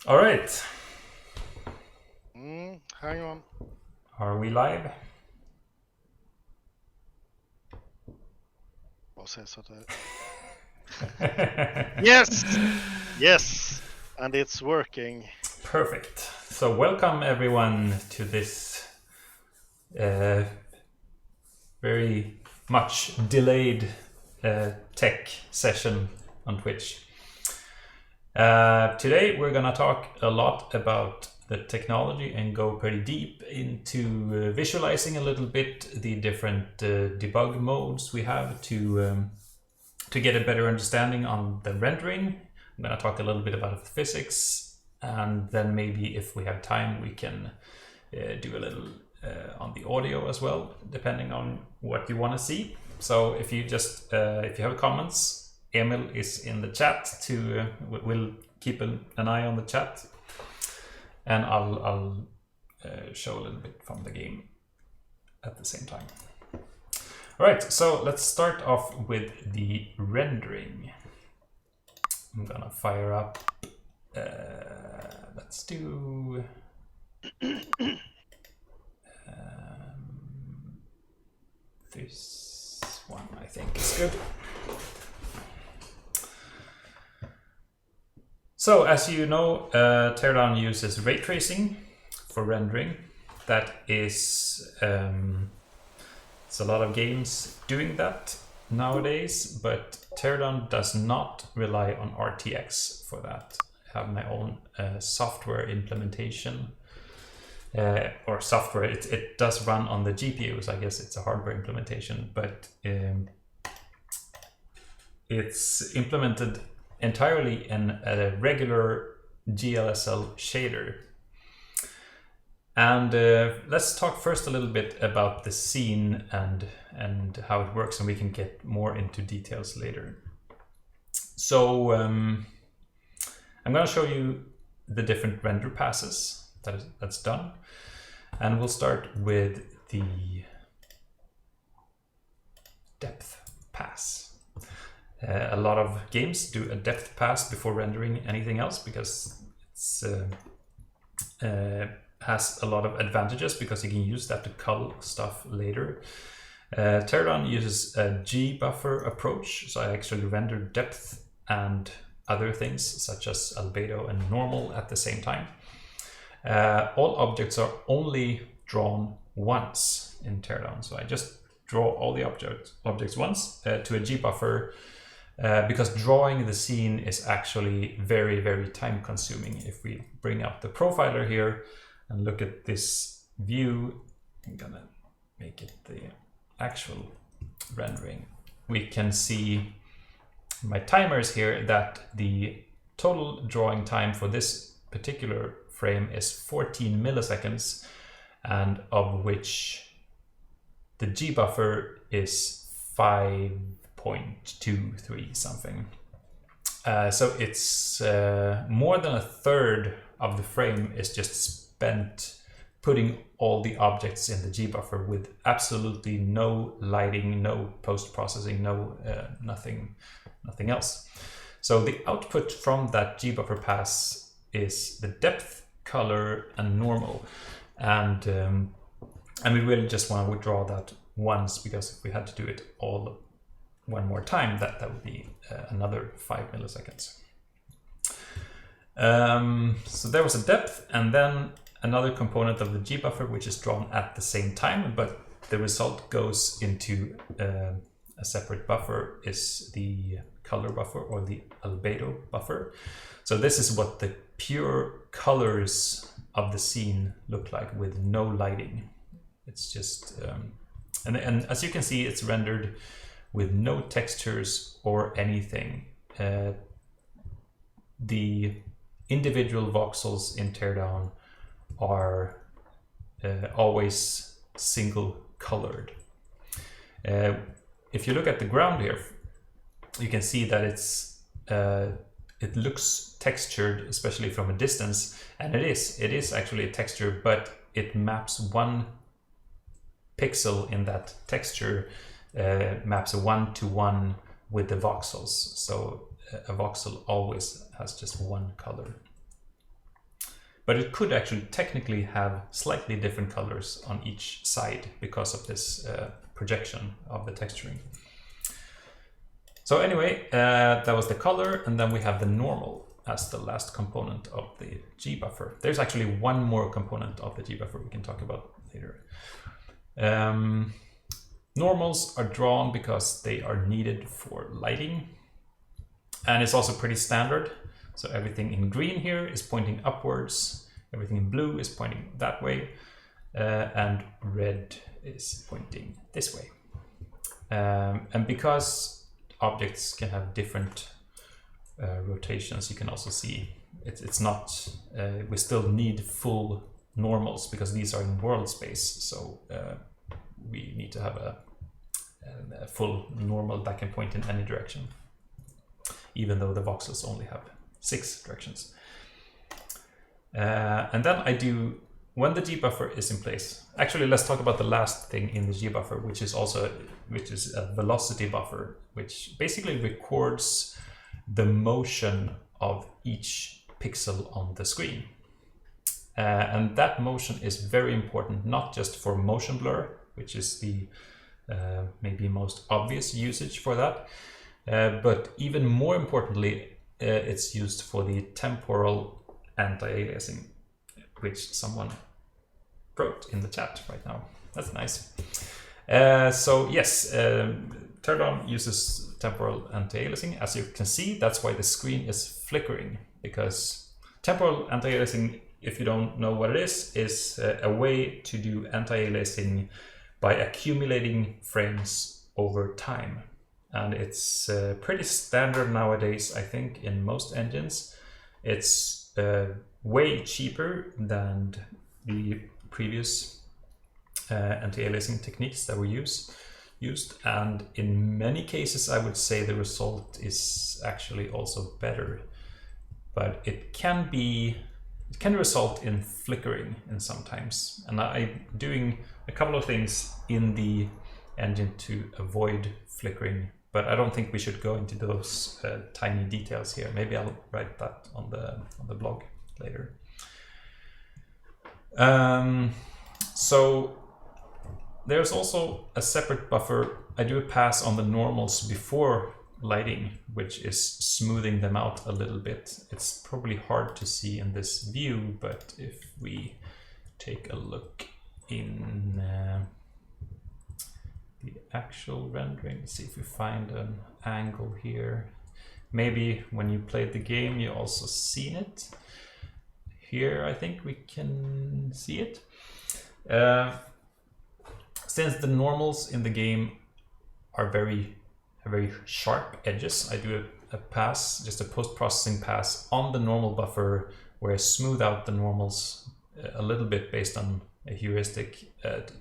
All right. Hang on. Are we live? Vad säger så där? Yes! Yes! And it's working. Perfect. So welcome everyone to this very much delayed tech session on Twitch. Today we're gonna talk a lot about the technology and go pretty deep into visualizing a little bit the different debug modes we have to get a better understanding on the rendering. I'm gonna talk a little bit about the physics, and then maybe if we have time we can do a little on the audio as well, depending on what you want to see. So if you just if you have comments, Emil is in the chat to we'll keep an eye on the chat, and I'll show a little bit from the game at the same time. All right, so let's start off with the rendering. I'm gonna fire up. Let's do. This one I think is good. So as you know, Teardown uses ray tracing for rendering. That is, it's a lot of games doing that nowadays, but Teardown does not rely on RTX for that. I have my own software implementation. Or software, it does run on the GPUs. I guess it's a hardware implementation, but it's implemented entirely in a regular GLSL shader. And let's talk first a little bit about the scene and how it works, and we can get more into details later. So I'm going to show you the different render passes that's done. And we'll start with the depth pass. A lot of games do a depth pass before rendering anything else because it's has a lot of advantages because you can use that to cull stuff later. Teardown uses a G buffer approach, so I actually render depth and other things such as albedo and normal at the same time. All objects are only drawn once in Teardown, so I just draw all the objects once to a G buffer because drawing the scene is actually very, very time consuming. If we bring up the profiler here and look at this view, I'm gonna make it the actual rendering. We can see my timers here that the total drawing time for this particular frame is 14 milliseconds, and of which the G buffer is 5.23 something. So it's more than a third of the frame is just spent putting all the objects in the G buffer with absolutely no lighting, no post-processing, no nothing else. So the output from that G buffer pass is the depth, color, and normal, and we really just want to withdraw that once, because if we had to do it all one more time, that would be another 5 milliseconds. So there was a depth, and then another component of the G buffer which is drawn at the same time, but the result goes into a separate buffer, is the color buffer or the albedo buffer. So this is what the pure colors of the scene look like with no lighting. It's just and as you can see, it's rendered with no textures or anything. The individual voxels in Teardown are always single colored. If you look at the ground here, you can see that it looks textured, especially from a distance, and it is actually a texture, but it maps one pixel in that texture, maps a 1-to-1 with the voxels. So a voxel always has just one color. but it could actually technically have slightly different colors on each side because of this projection of the texturing. So anyway, that was the color, and then we have the normal as the last component of the G buffer. There's actually one more component of the G buffer we can talk about later. Normals are drawn because they are needed for lighting, and it's also pretty standard. So everything in green here is pointing upwards, everything in blue is pointing that way, and red is pointing this way. And because objects can have different rotations, you can also see it's not, we still need full normals because these are in world space. So we need to have a full normal that can point in any direction, even though the voxels only have 6 directions. And then when the G buffer is in place, actually let's talk about the last thing in the G buffer, which is a velocity buffer, which basically records the motion of each pixel on the screen. And that motion is very important, not just for motion blur, which is the maybe most obvious usage for that, but even more importantly, it's used for the temporal anti-aliasing, which someone wrote in the chat right now. That's nice. So yes, Teardown uses temporal anti-aliasing. As you can see, that's why the screen is flickering, because temporal anti-aliasing, if you don't know what it is a way to do anti-aliasing by accumulating frames over time. And it's pretty standard nowadays, I think, in most engines. It's way cheaper than the previous anti-aliasing techniques that were used. And in many cases, I would say the result is actually also better. But it can result in flickering in sometimes. And I'm doing a couple of things in the engine to avoid flickering, but I don't think we should go into those tiny details here. Maybe I'll write that on the blog later. So there's also a separate buffer. I do a pass on the normals before lighting, which is smoothing them out a little bit. It's probably hard to see in this view, but if we take a look in the actual rendering, let's see if we find an angle here. Maybe when you played the game, you also seen it. Here, I think we can see it. Since the normals in the game are very sharp edges, I do a pass, just a post-processing pass on the normal buffer where I smooth out the normals a little bit based on a heuristic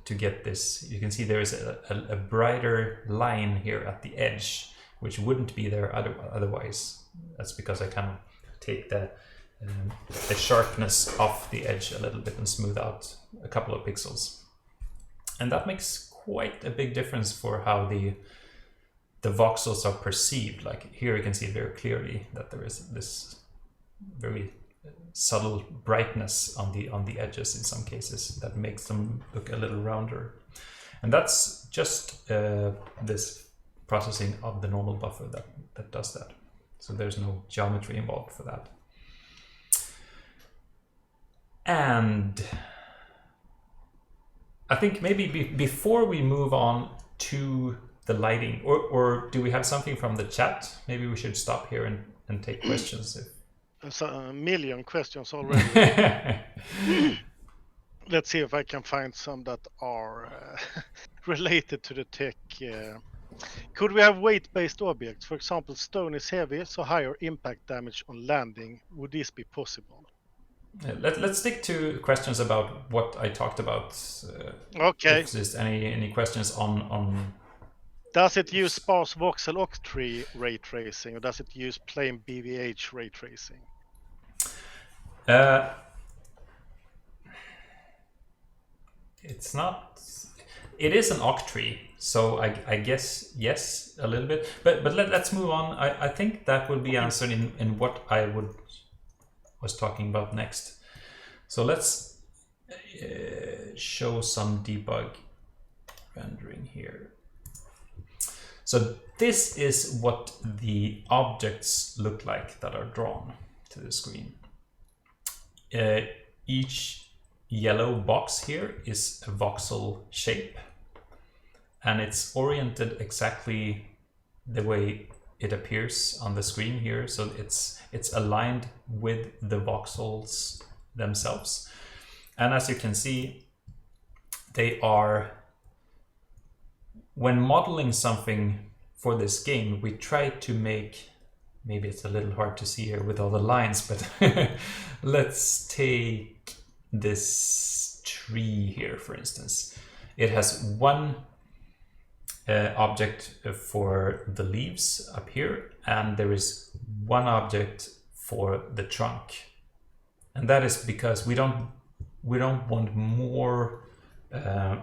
to get this. You can see there is a brighter line here at the edge, which wouldn't be there otherwise. That's because I kind of take the sharpness off the edge a little bit and smooth out a couple of pixels. And that makes quite a big difference for how the voxels are perceived. Like here you can see very clearly that there is this very subtle brightness on the edges in some cases that makes them look a little rounder. And that's just this processing of the normal buffer that does that. So there's no geometry involved for that. And I think maybe before we move on to the lighting, or do we have something from the chat? Maybe we should stop here and take questions. There's a million questions already. Let's see if I can find some that are related to the tech. Could we have weight-based objects? For example, stone is heavy, so higher impact damage on landing. Would this be possible? Let's stick to questions about what I talked about. Okay. If there's any questions on... Does it use sparse voxel octree ray tracing, or does it use plain BVH ray tracing? It's not... It is an octree, so I guess yes, a little bit. But let's move on. I think that will be answered in what I was talking about next. So let's show some debug rendering here. So this is what the objects look like that are drawn to the screen. Each yellow box here is a voxel shape, and it's oriented exactly the way it appears on the screen here. So it's aligned with the voxels themselves. And as you can see, they are, when modeling something for this game, we try to make, maybe it's a little hard to see here with all the lines, but let's take this tree here, for instance. It has one object for the leaves up here, and there is one object for the trunk. And that is because we don't want more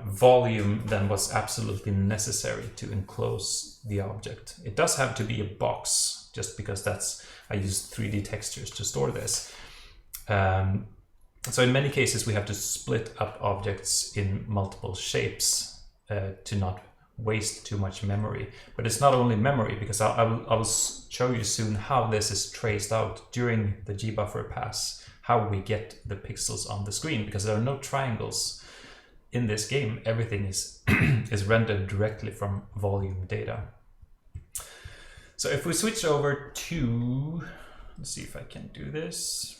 volume than what's absolutely necessary to enclose the object. It does have to be a box, just because I use 3D textures to store this. So in many cases we have to split up objects in multiple shapes to not waste too much memory. But it's not only memory, because I will show you soon how this is traced out during the gbuffer pass, how we get the pixels on the screen, because there are no triangles in this game. Everything is is rendered directly from volume data. So if we switch over to, let's see if I can do this.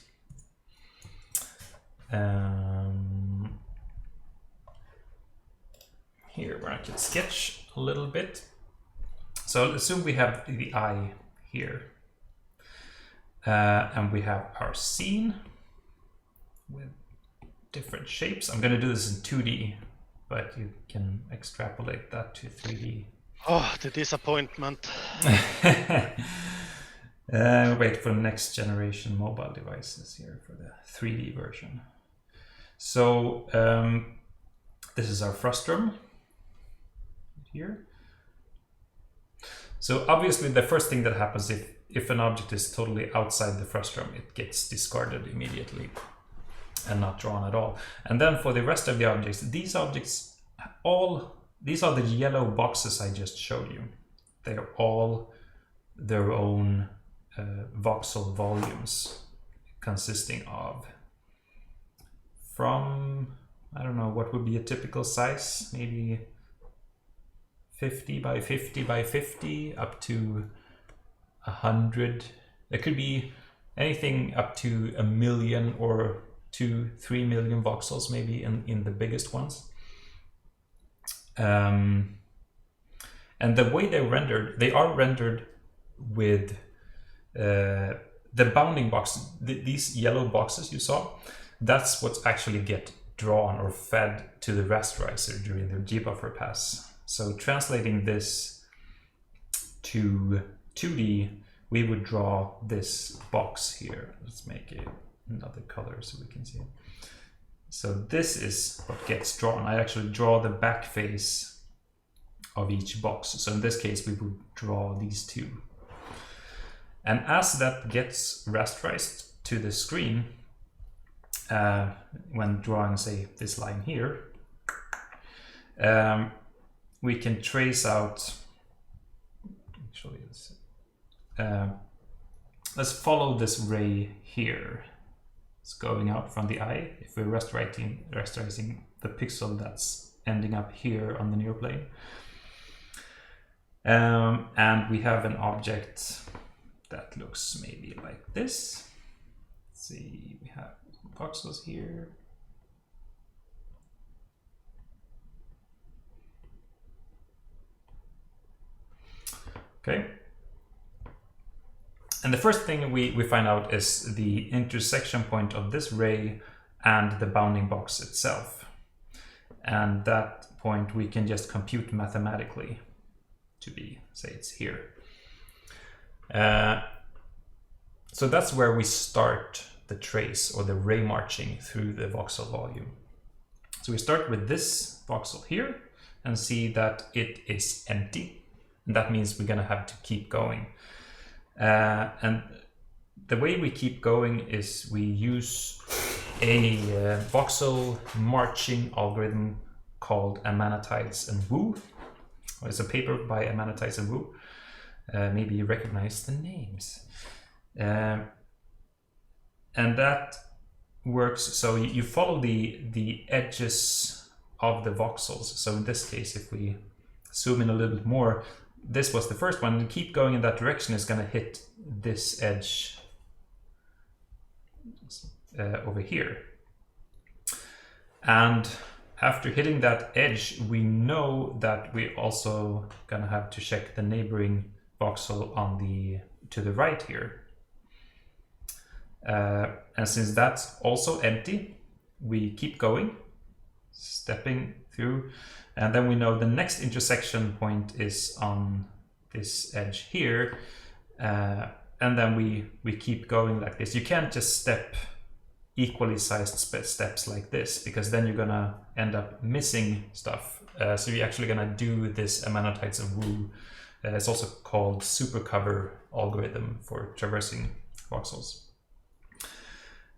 Here where I can sketch a little bit. So assume we have the eye here. And we have our scene with different shapes. I'm going to do this in 2D, but you can extrapolate that to 3D. Oh, the disappointment. Wait for next generation mobile devices here for the 3D version. So this is our frustrum here. So obviously the first thing that happens if an object is totally outside the frustrum, it gets discarded immediately and not drawn at all. And then for the rest of the objects, these are the yellow boxes I just showed you. They're all their own voxel volumes, consisting of from, I don't know, what would be a typical size, maybe 50 by 50 by 50 up to 100. It could be anything up to 1 million or 2-3 million voxels, maybe in the biggest ones. And the way they are rendered with the bounding box. These yellow boxes you saw, that's what's actually get drawn or fed to the rasterizer during the gbuffer pass. So translating this to 2D, we would draw this box here. Let's make it another color so we can see it. So this is what gets drawn. I actually draw the back face of each box. So in this case, we would draw these two. And as that gets rasterized to the screen, when drawing, say, this line here, we can trace out, actually, let's follow this ray here. It's going out from the eye. If we're rasterizing the pixel that's ending up here on the near plane. And we have an object that looks maybe like this. Let's see, we have voxels here. Okay. And the first thing we find out is the intersection point of this ray and the bounding box itself. And that point we can just compute mathematically to be, say it's here. So that's where we start the trace or the ray marching through the voxel volume. So we start with this voxel here and see that it is empty. And that means we're gonna have to keep going. And the way we keep going is we use a voxel marching algorithm called Amanatides and Wu. It's a paper by Amanatides and Wu. Maybe you recognize the names. And that works, so you follow the edges of the voxels. So in this case, if we zoom in a little bit more, this was the first one, and keep going in that direction is going to hit this edge over here. And after hitting that edge, we know that we also going to have to check the neighboring voxel to the right here. And since that's also empty, we keep going, stepping through, and then we know the next intersection point is on this edge here, and then we keep going like this. You can't just step equally sized steps like this, because then you're gonna end up missing stuff. So you're actually gonna do this Amanatides and Wu. It's also called supercover algorithm for traversing voxels.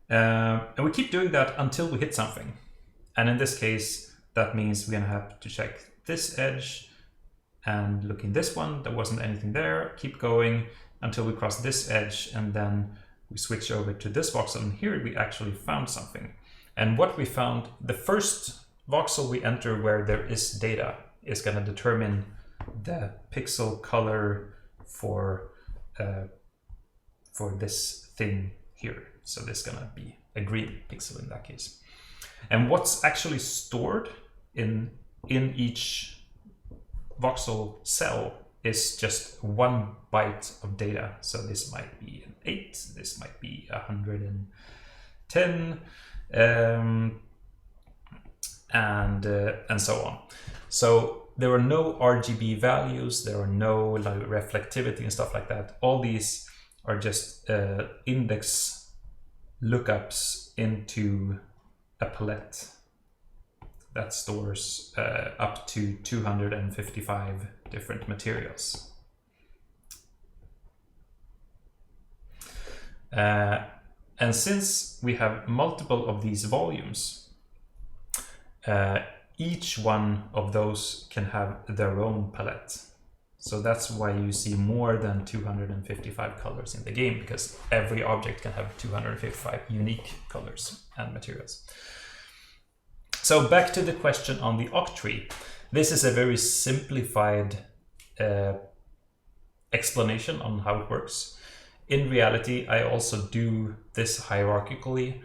And we keep doing that until we hit something. And in this case, that means we're gonna have to check this edge and look in this one. There wasn't anything there. Keep going until we cross this edge, and then we switch over to this voxel. And here we actually found something. And what we found, the first voxel we enter where there is data is gonna determine the pixel color for this thing here. So this is gonna be a green pixel in that case. And what's actually stored in each voxel cell is just 1 byte of data. So this might be an 8, this might be 110, and so on. So there are no RGB values, there are no like reflectivity and stuff like that. All these are just index lookups into a palette that stores up to 255 different materials. And since we have multiple of these volumes, each one of those can have their own palette. So that's why you see more than 255 colors in the game, because every object can have 255 unique colors and materials. So back to the question on the octree. This is a very simplified explanation on how it works. In reality, I also do this hierarchically.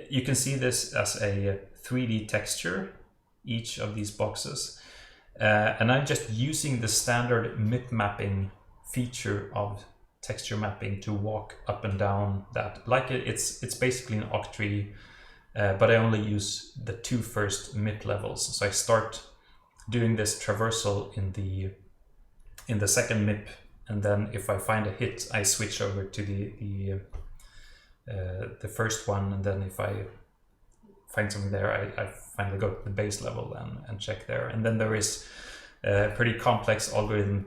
You can see this as a 3D texture, each of these boxes. And I'm just using the standard MIP mapping feature of texture mapping to walk up and down that. Like it's basically an octree, but I only use the 2 first MIP levels. So I start doing this traversal in the second MIP, and then if I find a hit, I switch over to the first one, and then if I find something there, I finally go to the base level and check there. And then there is a pretty complex algorithm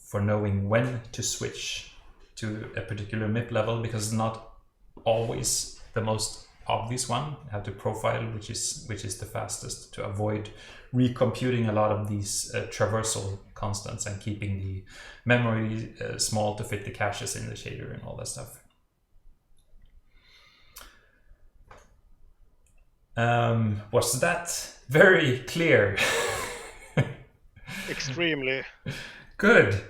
for knowing when to switch to a particular MIP level, because it's not always the most obvious one. You have to profile which is the fastest, to avoid recomputing a lot of these traversal constants and keeping the memory small to fit the caches in the shader and all that stuff. Was that very clear? Extremely. Good.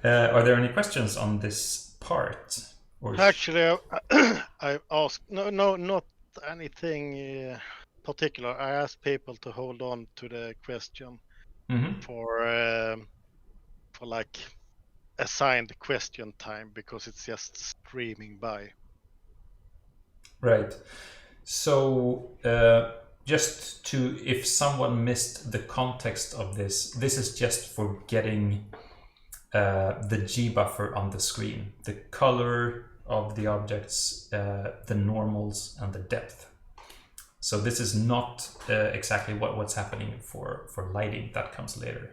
Are there any questions on this part? Or Actually, I asked not anything particular. I asked people to hold on to the question for like assigned question time, because it's just streaming by. Right. So just to, if someone missed the context of this is just for getting the G buffer on the screen, the color of the objects, the normals, and the depth. So this is not exactly what's happening for lighting. That comes later.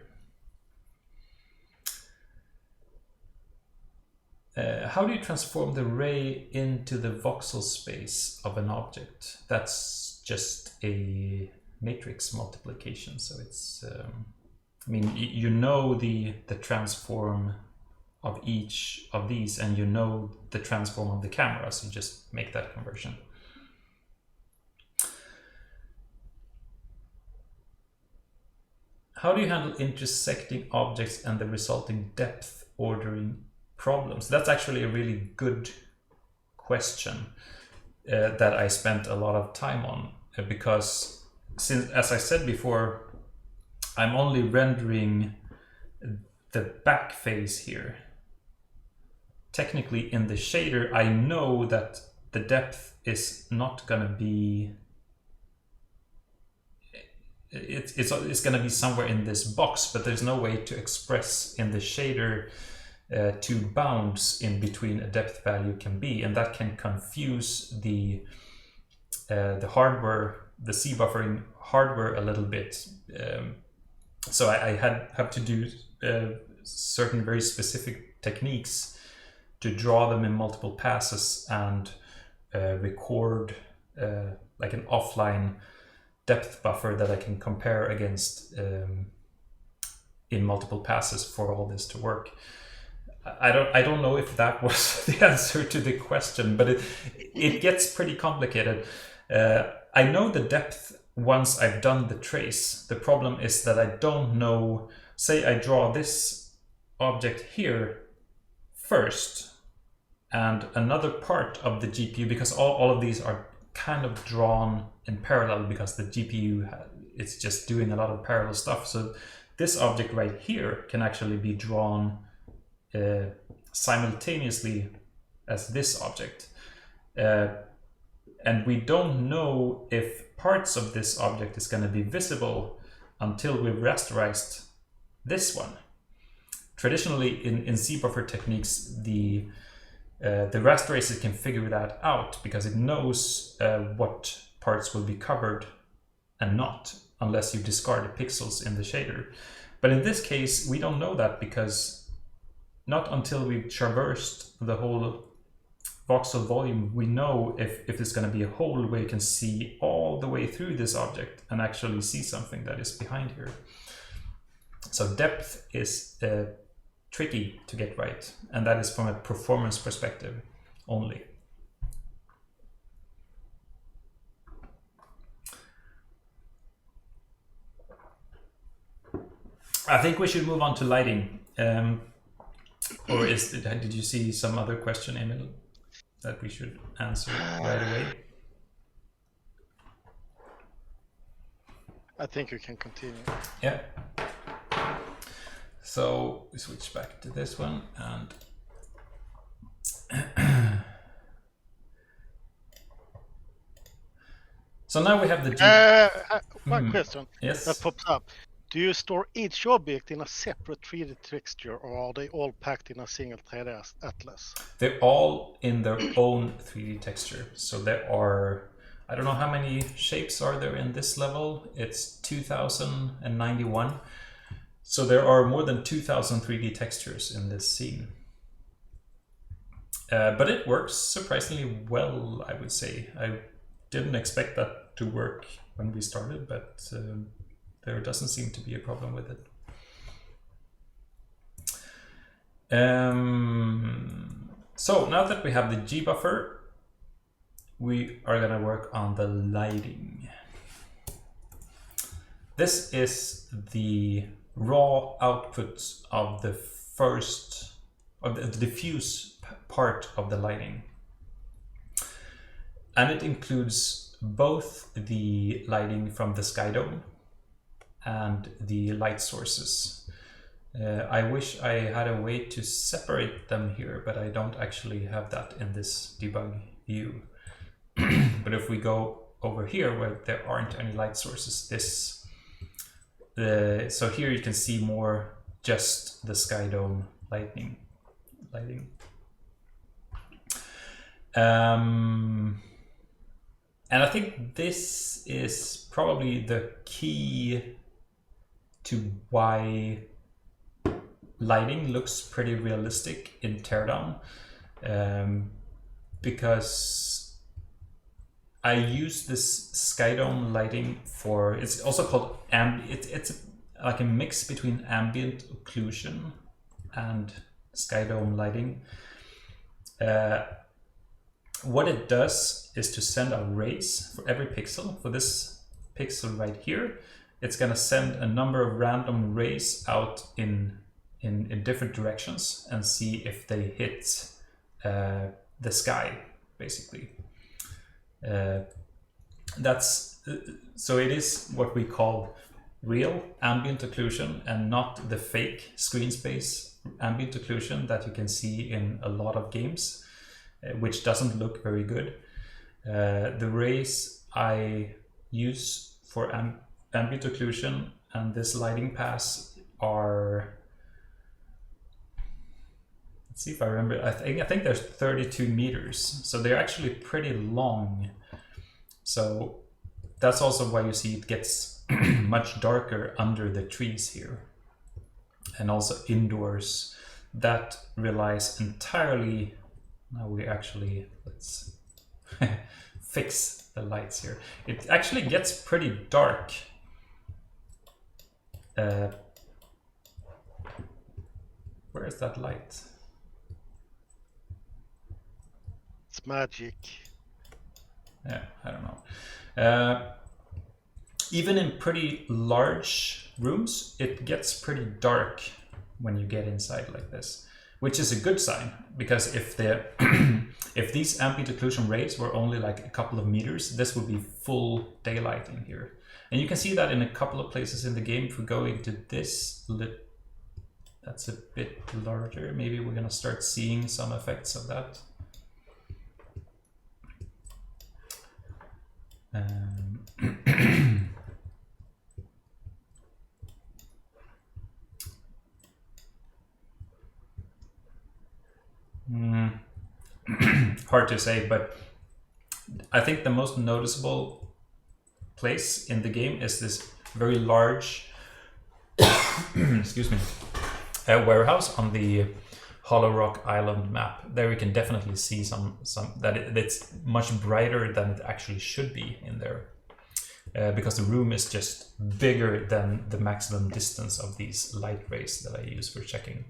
how do you transform the ray into the voxel space of an object? That's just a matrix multiplication. So it's, I mean, you know the transform of each of these, and you know the transform of the camera, so you just make that conversion. How do you handle intersecting objects and the resulting depth ordering problems? That's actually a really good question that I spent a lot of time on, because since, as I said before, I'm only rendering the back face here. Technically in the shader, I know that the depth is not gonna be, it's gonna be somewhere in this box, but there's no way to express in the shader two bounds in between a depth value can be, and that can confuse the hardware, the C buffering hardware a little bit. So I have to do certain very specific techniques to draw them in multiple passes and record like an offline depth buffer that I can compare against in multiple passes for all this to work. I don't know if that was the answer to the question, but it gets pretty complicated. I know the depth once I've done the trace. The problem is that I don't know, say I draw this object here first and another part of the GPU, because all of these are kind of drawn in parallel because the GPU it's just doing a lot of parallel stuff. So this object right here can actually be drawn simultaneously as this object. And we don't know if parts of this object is going to be visible until we've rasterized this one. Traditionally in C buffer techniques, the rasterizer can figure that out because it knows what parts will be covered and not, unless you discard the pixels in the shader. But in this case, we don't know that, because not until we've traversed the whole voxel volume, we know if there's going to be a hole where you can see all the way through this object and actually see something that is behind here. So depth is tricky to get right, and that is from a performance perspective only. I think we should move on to lighting. Or did you see some other question, Emil, that we should answer right away? I think you can continue. Yeah. So we switch back to this one, and so now we have the one question yes. that pops up. Do you store each object in a separate 3D texture, or are they all packed in a single 3D atlas? They're all in their own 3D texture. So there are, I don't know how many shapes are there in this level. It's 2091. So there are more than 2000 3D textures in this scene. But it works surprisingly well, I would say. I didn't expect that to work when we started, but there doesn't seem to be a problem with it. So now that we have the G buffer, we are going to work on the lighting. This is the raw output of the diffuse part of the lighting. And it includes both the lighting from the sky dome and the light sources. I wish I had a way to separate them here, but I don't actually have that in this debug view. But if we go over here where there aren't any light sources, so here you can see more just the sky dome lighting. And I think this is probably the key to why lighting looks pretty realistic in Teardown, because I use this skydome lighting for, it's also called it's like a mix between ambient occlusion and skydome lighting. What it does is to send out rays for every pixel. For this pixel right here, it's going to send a number of random rays out in different directions and see if they hit the sky, basically. So it is what we call real ambient occlusion and not the fake screen space ambient occlusion that you can see in a lot of games, which doesn't look very good. The rays I use for ambient occlusion and this lighting pass are, let's see if I remember, I think there's 32 meters, so they're actually pretty long. So that's also why you see it gets much darker under the trees here. And also indoors, that relies entirely, now we actually, let's fix the lights here. It actually gets pretty dark. Where is that light? It's magic. Yeah, I don't know. Even in pretty large rooms, it gets pretty dark when you get inside like this, which is a good sign, because if the if these ambient occlusion rays were only like a couple of meters, this would be full daylight in here. And you can see that in a couple of places in the game. If we go into this, that's a bit larger. Maybe we're gonna start seeing some effects of that. Hard to say, but I think the most noticeable place in the game is this very large excuse me, warehouse on the Hollow Rock Island map. There we can definitely see some that it's much brighter than it actually should be in there, because the room is just bigger than the maximum distance of these light rays that I use for checking.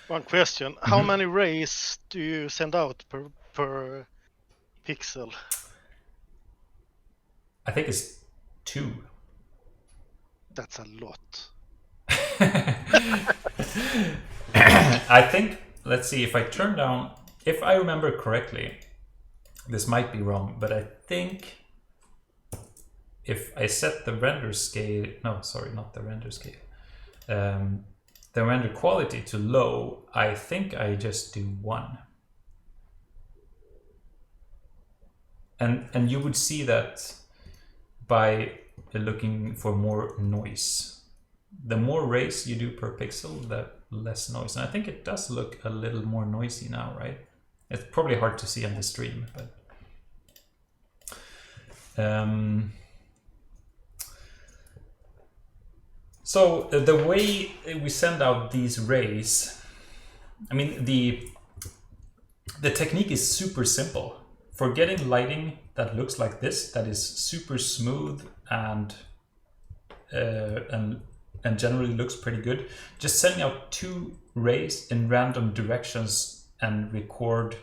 One question: how many rays do you send out per pixel? I think it's 2. That's a lot. I think, let's see, if I turn down, if I remember correctly, this might be wrong, but I think if I set the render scale, no, sorry, not the render scale, the render quality to low, I think I just do 1. And you would see that by looking for more noise. The more rays you do per pixel, the less noise. And I think it does look a little more noisy now, right? It's probably hard to see on the stream, but so the way we send out these rays, I mean, the technique is super simple. For getting lighting that looks like this, that is super smooth and generally looks pretty good, just sending out 2 rays in random directions and record,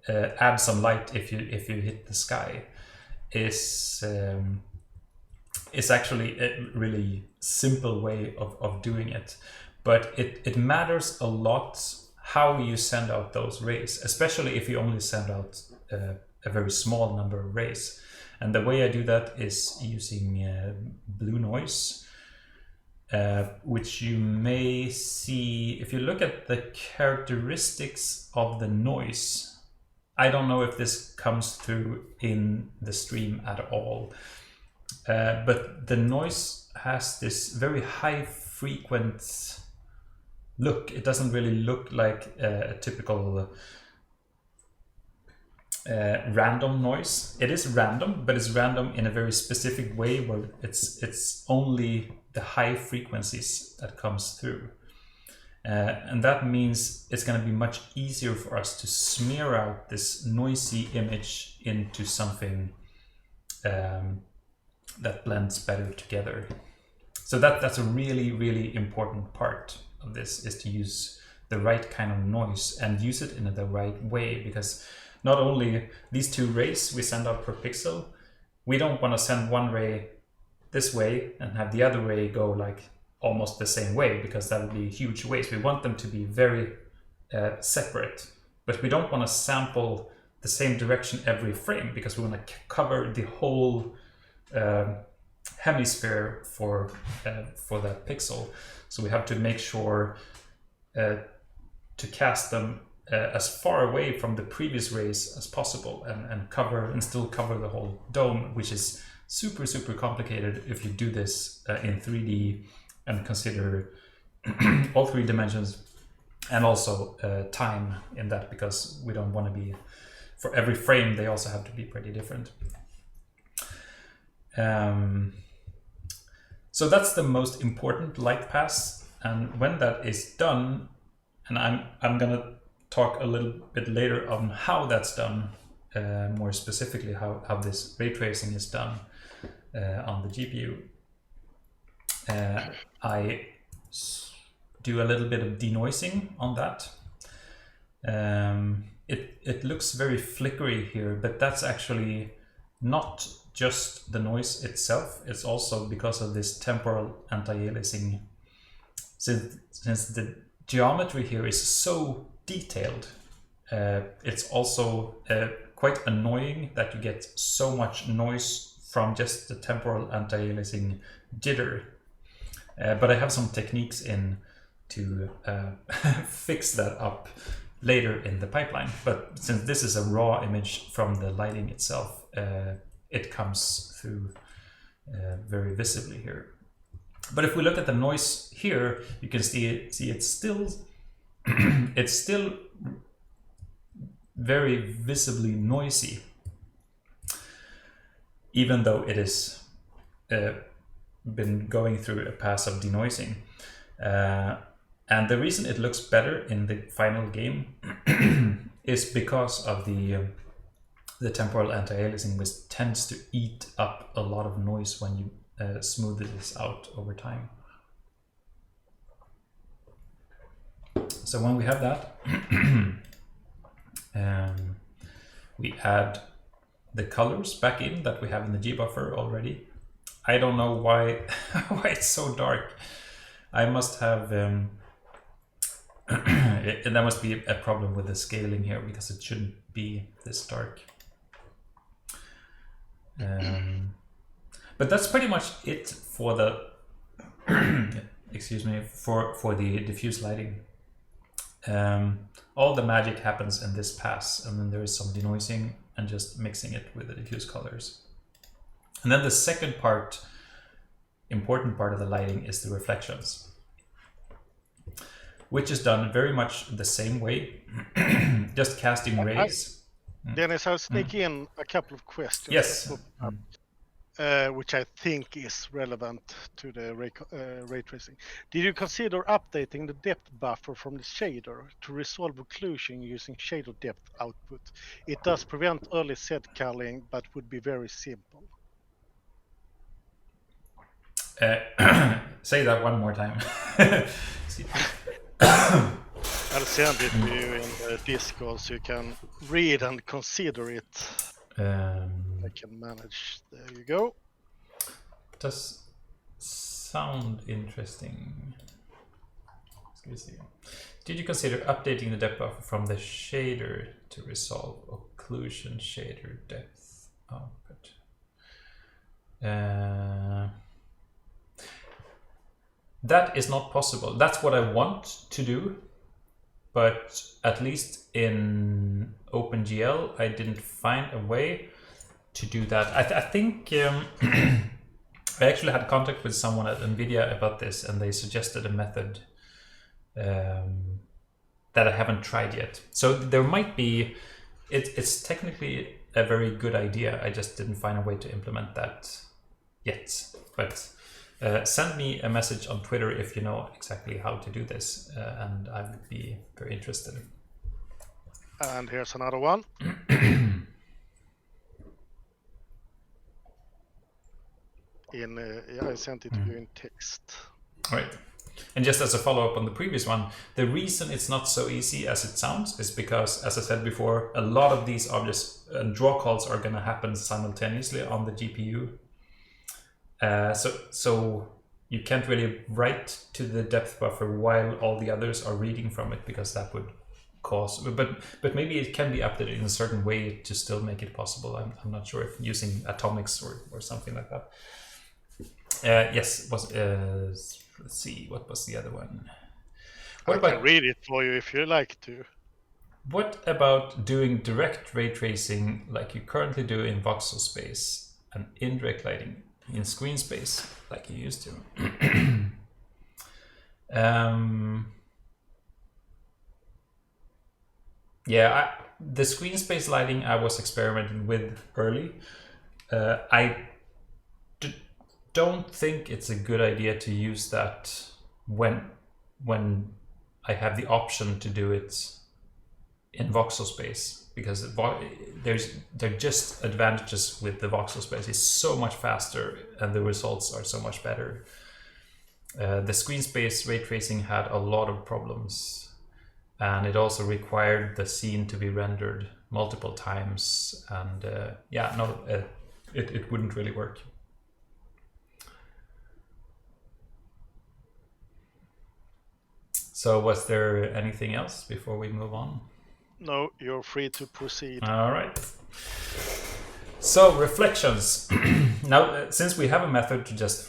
add some light if you hit the sky, is actually a really simple way of doing it. But it matters a lot how you send out those rays, especially if you only send out a very small number of rays. And the way I do that is using blue noise, which you may see if you look at the characteristics of the noise. I don't know if this comes through in the stream at all, but the noise has this very high frequent look. It doesn't really look like a typical random noise. It is random, but it's random in a very specific way where it's only the high frequencies that comes through. And that means it's going to be much easier for us to smear out this noisy image into something that blends better together. So that's a really, really important part of this, is to use the right kind of noise and use it in the right way, because not only these two rays we send out per pixel, we don't want to send one ray this way and have the other ray go like almost the same way, because that would be a huge waste. We want them to be very separate, but we don't want to sample the same direction every frame, because we want to cover the whole hemisphere for that pixel. So we have to make sure to cast them as far away from the previous rays as possible, and still cover the whole dome, which is super, super complicated if you do this in 3D and consider all three dimensions, and also time in that, because we don't want to be, for every frame they also have to be pretty different. So that's the most important light pass, and when that is done, and I'm gonna talk a little bit later on how that's done, more specifically how this ray tracing is done on the GPU. I do a little bit of denoising on that. It looks very flickery here, but that's actually not just the noise itself. It's also because of this temporal anti-aliasing. Since the geometry here is so detailed, it's also quite annoying that you get so much noise from just the temporal anti-aliasing jitter. But I have some techniques in to fix that up later in the pipeline. But since this is a raw image from the lighting itself, it comes through very visibly here. But if we look at the noise here, you can see it's still it's still very visibly noisy, even though it has been going through a pass of denoising. And the reason it looks better in the final game is because of the temporal anti-aliasing, which tends to eat up a lot of noise when you smooth this out over time. So when we have that, we add the colors back in that we have in the G buffer already. I don't know why why it's so dark. I must have and there must be a problem with the scaling here, because it shouldn't be this dark. But that's pretty much it for the excuse me, for the diffuse lighting. All the magic happens in this pass, and then there is some denoising and just mixing it with the diffuse colors. And then the second part, important part of the lighting, is the reflections, which is done very much the same way, just casting rays. Dennis, I'll sneak in a couple of questions. Yes. Which I think is relevant to the ray tracing. Did you consider updating the depth buffer from the shader to resolve occlusion using shader depth output? It does prevent early set culling, but would be very simple. Say that one more time. I'll send it to you in the Discord so you can read and consider it. I can manage. There you go. Does sound interesting. Let's see. Did you consider updating the depth buffer from the shader to resolve occlusion shader depth output? That is not possible. That's what I want to do, but at least in OpenGL, I didn't find a way to do that. I think I actually had contact with someone at NVIDIA about this, and they suggested a method that I haven't tried yet. So there might be, it's technically a very good idea. I just didn't find a way to implement that yet. But Send me a message on Twitter if you know exactly how to do this, and I would be very interested. And here's another one. I sent it to you in text. All right. And just as a follow-up on the previous one, the reason it's not so easy as it sounds is because, as I said before, a lot of these objects and draw calls are going to happen simultaneously on the GPU. So you can't really write to the depth buffer while all the others are reading from it, because that would cause. But maybe it can be updated in a certain way to still make it possible. I'm not sure if using atomics or something like that. Yes. Let's see. What was the other one? I can read it for you if you like to. What about doing direct ray tracing like you currently do in voxel space and indirect lighting in screen space like you used to? The screen space lighting I was experimenting with early. I don't think it's a good idea to use that when I have the option to do it in voxel space, because there are just advantages with the voxel space. It's so much faster and the results are so much better. The screen space ray tracing had a lot of problems, and it also required the scene to be rendered multiple times, and it wouldn't really work. So was there anything else before we move on? No, you're free to proceed. All right. So reflections. Now, since we have a method to just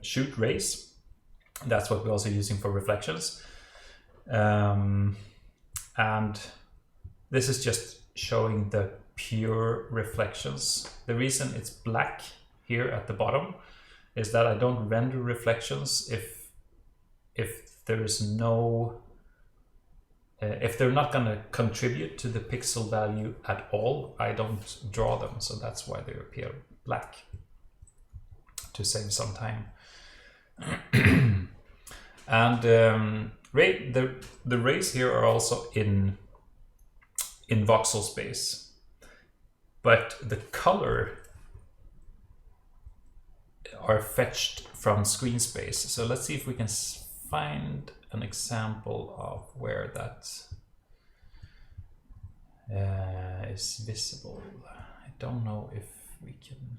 shoot rays, that's what we're also using for reflections. And this is just showing the pure reflections. The reason it's black here at the bottom is that I don't render reflections if there is no if they're not going to contribute to the pixel value at all, I don't draw them. So that's why they appear black, to save some time. And the rays here are also in voxel space, but the color are fetched from screen space. So let's see if we can find an example of where that is visible. I don't know if we can.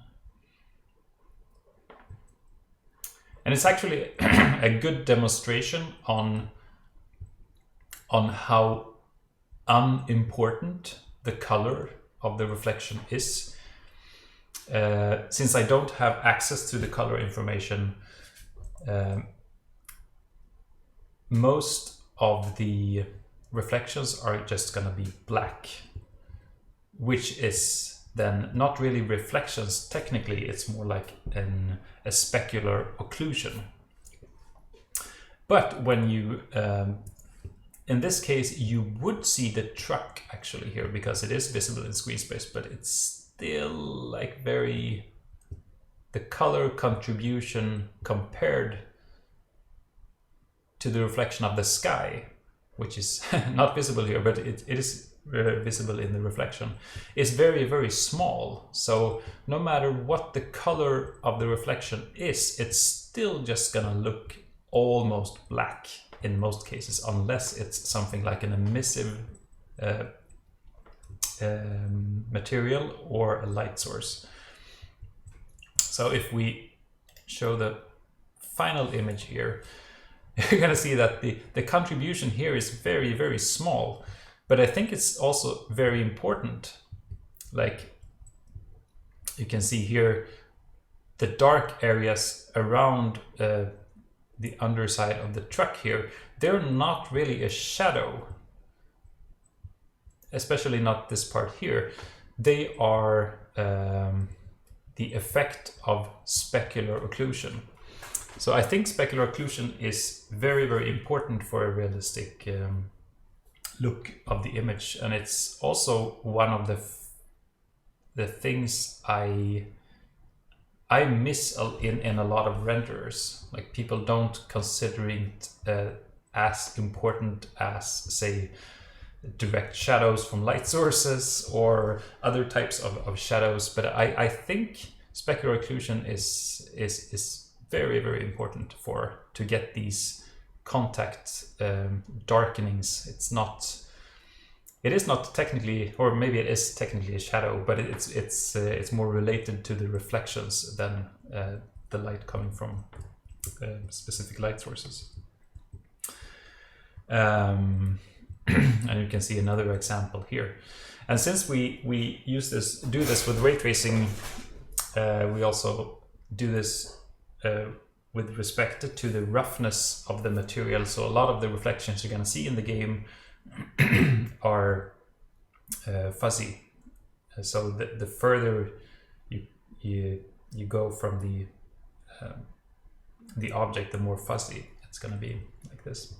And it's actually a good demonstration on how unimportant the color of the reflection is. Since I don't have access to the color information, most of the reflections are just going to be black, which is then not really reflections technically. It's more like a specular occlusion. But when you in this case you would see the truck actually here, because it is visible in screen space, but it's still like the color contribution compared to the reflection of the sky, which is not visible here, but it is visible in the reflection, is very, very small. So no matter what the color of the reflection is, it's still just gonna look almost black in most cases, unless it's something like an emissive material or a light source. So if we show the final image here, you're going to see that the contribution here is very, very small, but I think it's also very important. Like you can see here, the dark areas around the underside of the truck here, they're not really a shadow, especially not this part here. They are the effect of specular occlusion. So I think specular occlusion is very, very important for a realistic look of the image, and it's also one of the things I I miss in a lot of renderers. Like people don't consider it as important as, say, direct shadows from light sources or other types of shadows. But I think specular occlusion is very, very important to get these contact darkenings. It is not technically, or maybe it is technically a shadow, but it's more related to the reflections than the light coming from specific light sources. And you can see another example here. And since we do this with ray tracing, we also do this with respect to the roughness of the material. So a lot of the reflections you're going to see in the game are fuzzy. So the further you go from the object, the more fuzzy it's going to be, like this.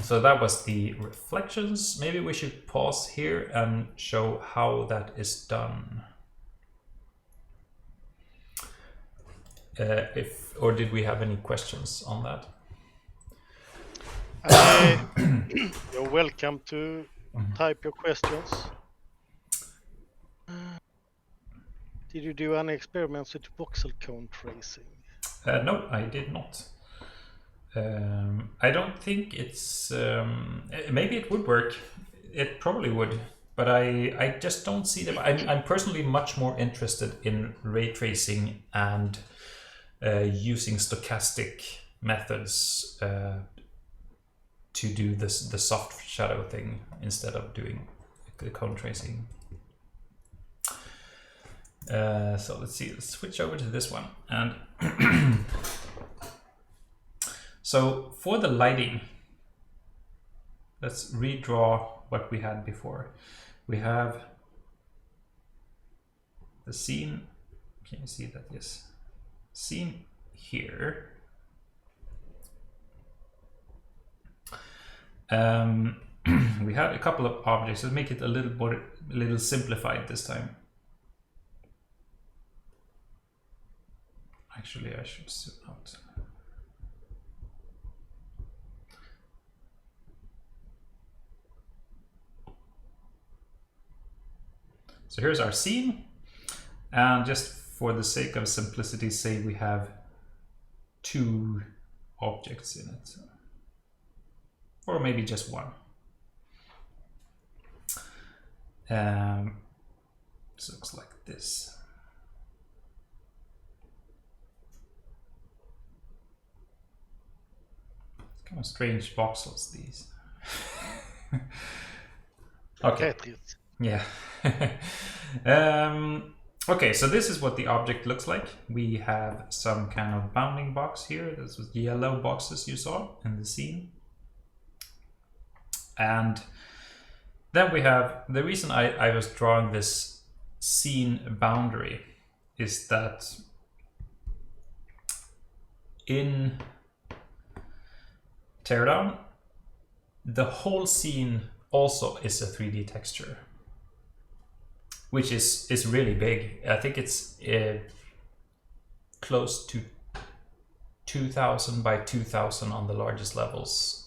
So that was the reflections. Maybe we should pause here and show how that is done. Or did we have any questions on that? You're welcome to type your questions. Did you do any experiments with voxel cone tracing? No, I did not. I don't think it's... maybe it would work. It probably would. But I just don't see them. I'm personally much more interested in ray tracing and using stochastic methods to do the soft shadow thing instead of doing the cone tracing. So let's see, let's switch over to this one. And so for the lighting, let's redraw what we had before. We have the scene, can you see that? Yes. Scene here. We have a couple of objects. Let's make it a little simplified this time. Actually, I should zoom out. So here's our scene, and just for the sake of simplicity, say we have 2 objects in it, or maybe just one. This looks like this. It's kind of strange voxels, these. Okay. Yeah. Okay, so this is what the object looks like. We have some kind of bounding box here. This was the yellow boxes you saw in the scene. And then we have, the reason I was drawing this scene boundary is that in Teardown, the whole scene also is a 3D texture, which is really big. I think it's close to 2000 by 2000 on the largest levels,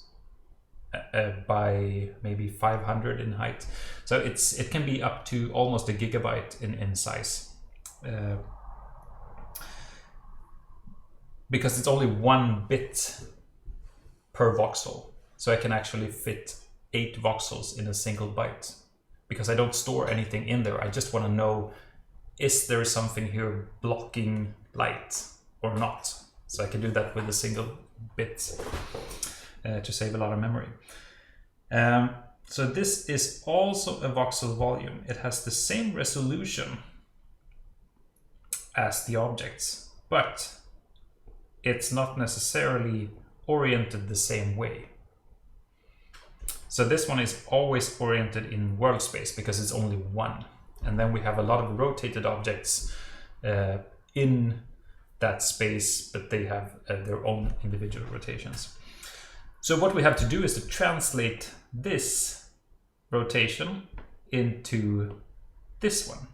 by maybe 500 in height. So it can be up to almost a gigabyte in size, because it's only 1 bit per voxel. So I can actually fit 8 voxels in a single byte, because I don't store anything in there. I just want to know, is there something here blocking light or not? So I can do that with a single bit to save a lot of memory. So this is also a voxel volume. It has the same resolution as the objects, but it's not necessarily oriented the same way. So this one is always oriented in world space because it's only 1. And then we have a lot of rotated objects in that space, but they have their own individual rotations. So what we have to do is to translate this rotation into this one.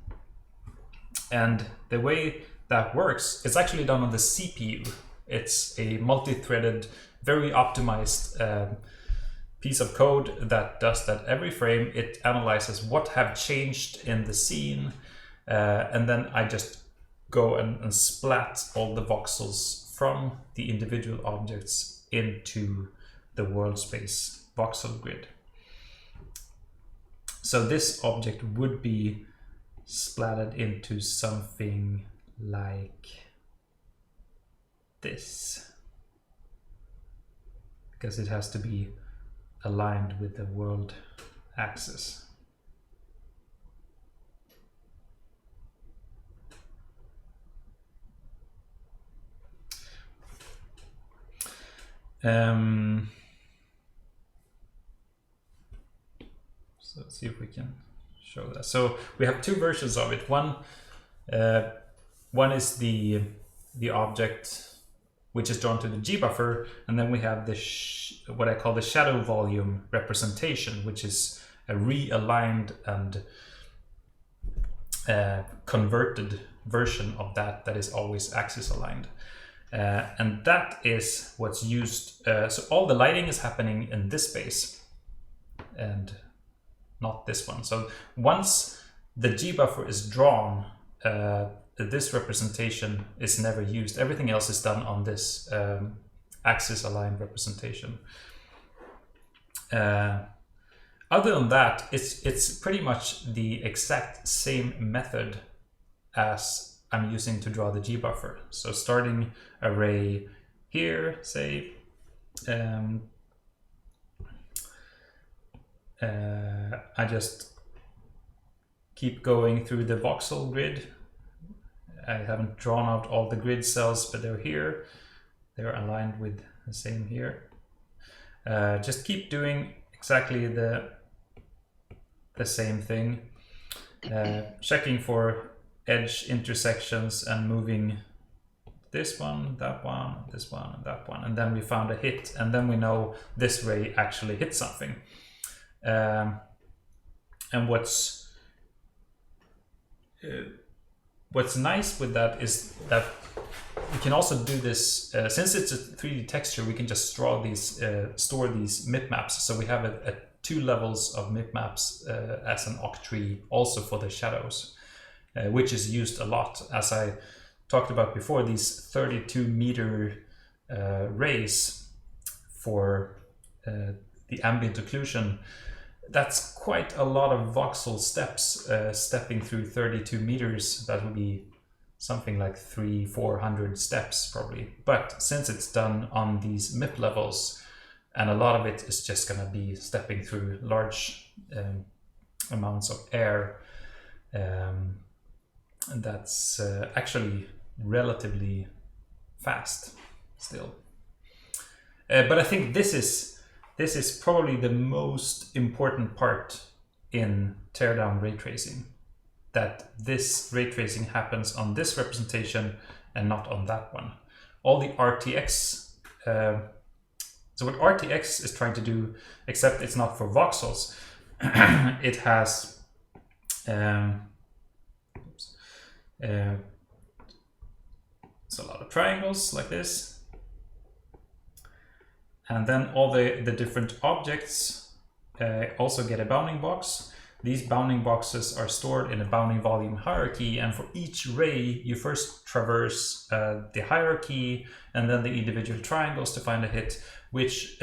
And the way that works, it's actually done on the CPU. It's a multi-threaded, very optimized piece of code that does that every frame. It analyzes what have changed in the scene, and then I just go and splat all the voxels from the individual objects into the world space voxel grid. So this object would be splatted into something like this, because it has to be aligned with the world axis. So let's see if we can show that. So we have two versions of it. One is the object which is drawn to the G buffer, and then we have the what I call the shadow volume representation, which is a realigned and converted version of that is always axis aligned. And that is what's used. So all the lighting is happening in this space and not this one. So once the G buffer is drawn, this representation is never used. Everything else is done on this axis aligned representation. Other than that, it's pretty much the exact same method as I'm using to draw the G buffer. So starting a ray here, say, I just keep going through the voxel grid. I haven't drawn out all the grid cells, but they're here. They're aligned with the same here. Just keep doing exactly the same thing, checking for edge intersections and moving this one, that one, this one, and that one. And then we found a hit, and then we know this ray actually hit something. And what's nice with that is that we can also do this, since it's a 3D texture, we can just store these MIP maps. So we have two levels of MIP maps as an octree also for the shadows, which is used a lot. As I talked about before, these 32 meter rays for the ambient occlusion, that's quite a lot of voxel steps, stepping through 32 meters. That would be something like 300-400 steps probably. But since it's done on these MIP levels, and a lot of it is just going to be stepping through large amounts of air, that's actually relatively fast still. But I think this is probably the most important part in Teardown ray tracing, that this ray tracing happens on this representation and not on that one. All the RTX, so what RTX is trying to do, except it's not for voxels, it has it's a lot of triangles like this. And then all the different objects also get a bounding box. These bounding boxes are stored in a bounding volume hierarchy, and for each ray you first traverse the hierarchy and then the individual triangles to find a hit, which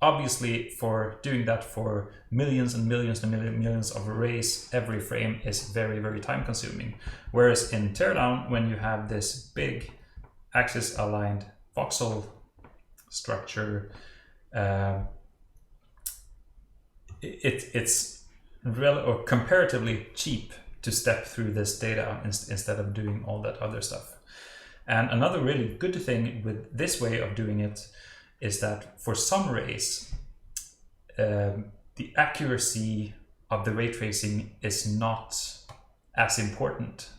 obviously for doing that for millions and millions and millions of arrays every frame is very, very time consuming. Whereas in Teardown, when you have this big axis aligned voxel structure, it's comparatively cheap to step through this data instead of doing all that other stuff. And another really good thing with this way of doing it is that for some rays, the accuracy of the ray tracing is not as important.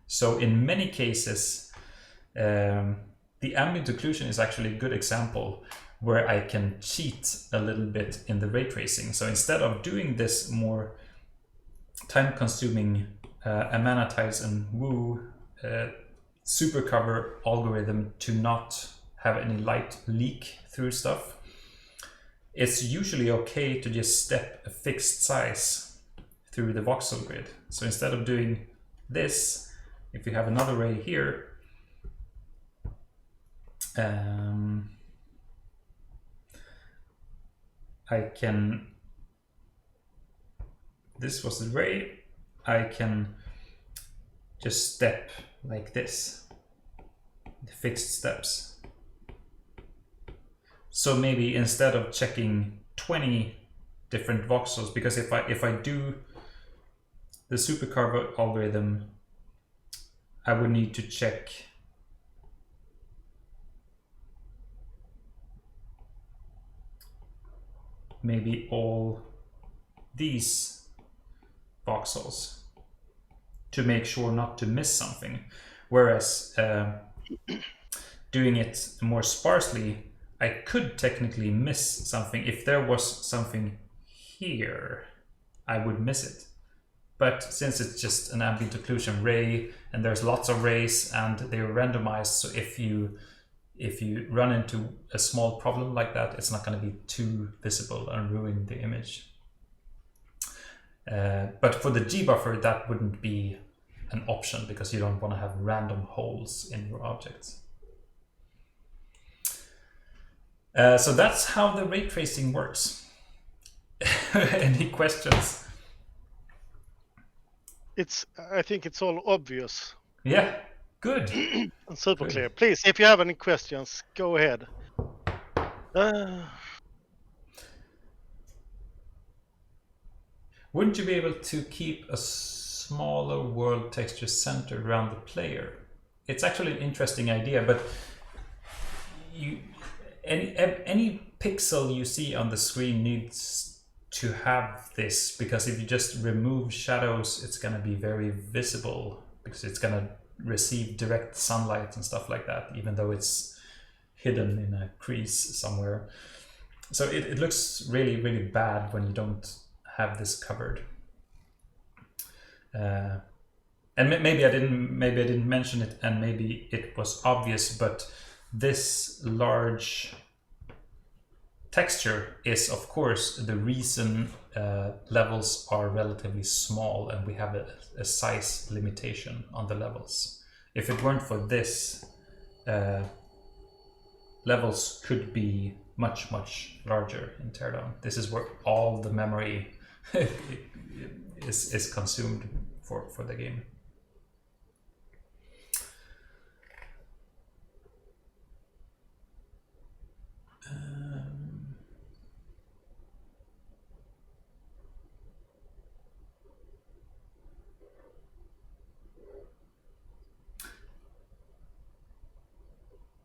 So in many cases, the ambient occlusion is actually a good example where I can cheat a little bit in the ray tracing. So instead of doing this more time-consuming Amanatize and Woo supercover algorithm to not have any light leak through stuff, it's usually okay to just step a fixed size through the voxel grid. So instead of doing this, if you have another ray here, I can, this was the ray, I can just step like this, the fixed steps. So maybe instead of checking 20 different voxels, because if I do the supercarve algorithm, I would need to check maybe all these voxels to make sure not to miss something. Whereas doing it more sparsely, I could technically miss something. If there was something here, I would miss it. But since it's just an ambient occlusion ray, and there's lots of rays and they're randomized, so if you run into a small problem like that, it's not going to be too visible and ruin the image. But for the G buffer, that wouldn't be an option because you don't want to have random holes in your objects. So that's how the ray tracing works. Any questions? I think it's all obvious. Yeah, good. And super Good. clear. Please, if you have any questions, go ahead. Wouldn't you be able to keep a smaller world texture centered around the player? It's actually an interesting idea, but any pixel you see on the screen needs to have this, because if you just remove shadows, it's going to be very visible because it's going to receive direct sunlight and stuff like that, even though it's hidden in a crease somewhere. So it looks really, really bad when you don't have this covered. And maybe I didn't mention it, and maybe it was obvious, but this large texture is of course the reason levels are relatively small and we have a size limitation on the levels. If it weren't for this, levels could be much larger in Teardown. This is where all the memory is consumed for the game.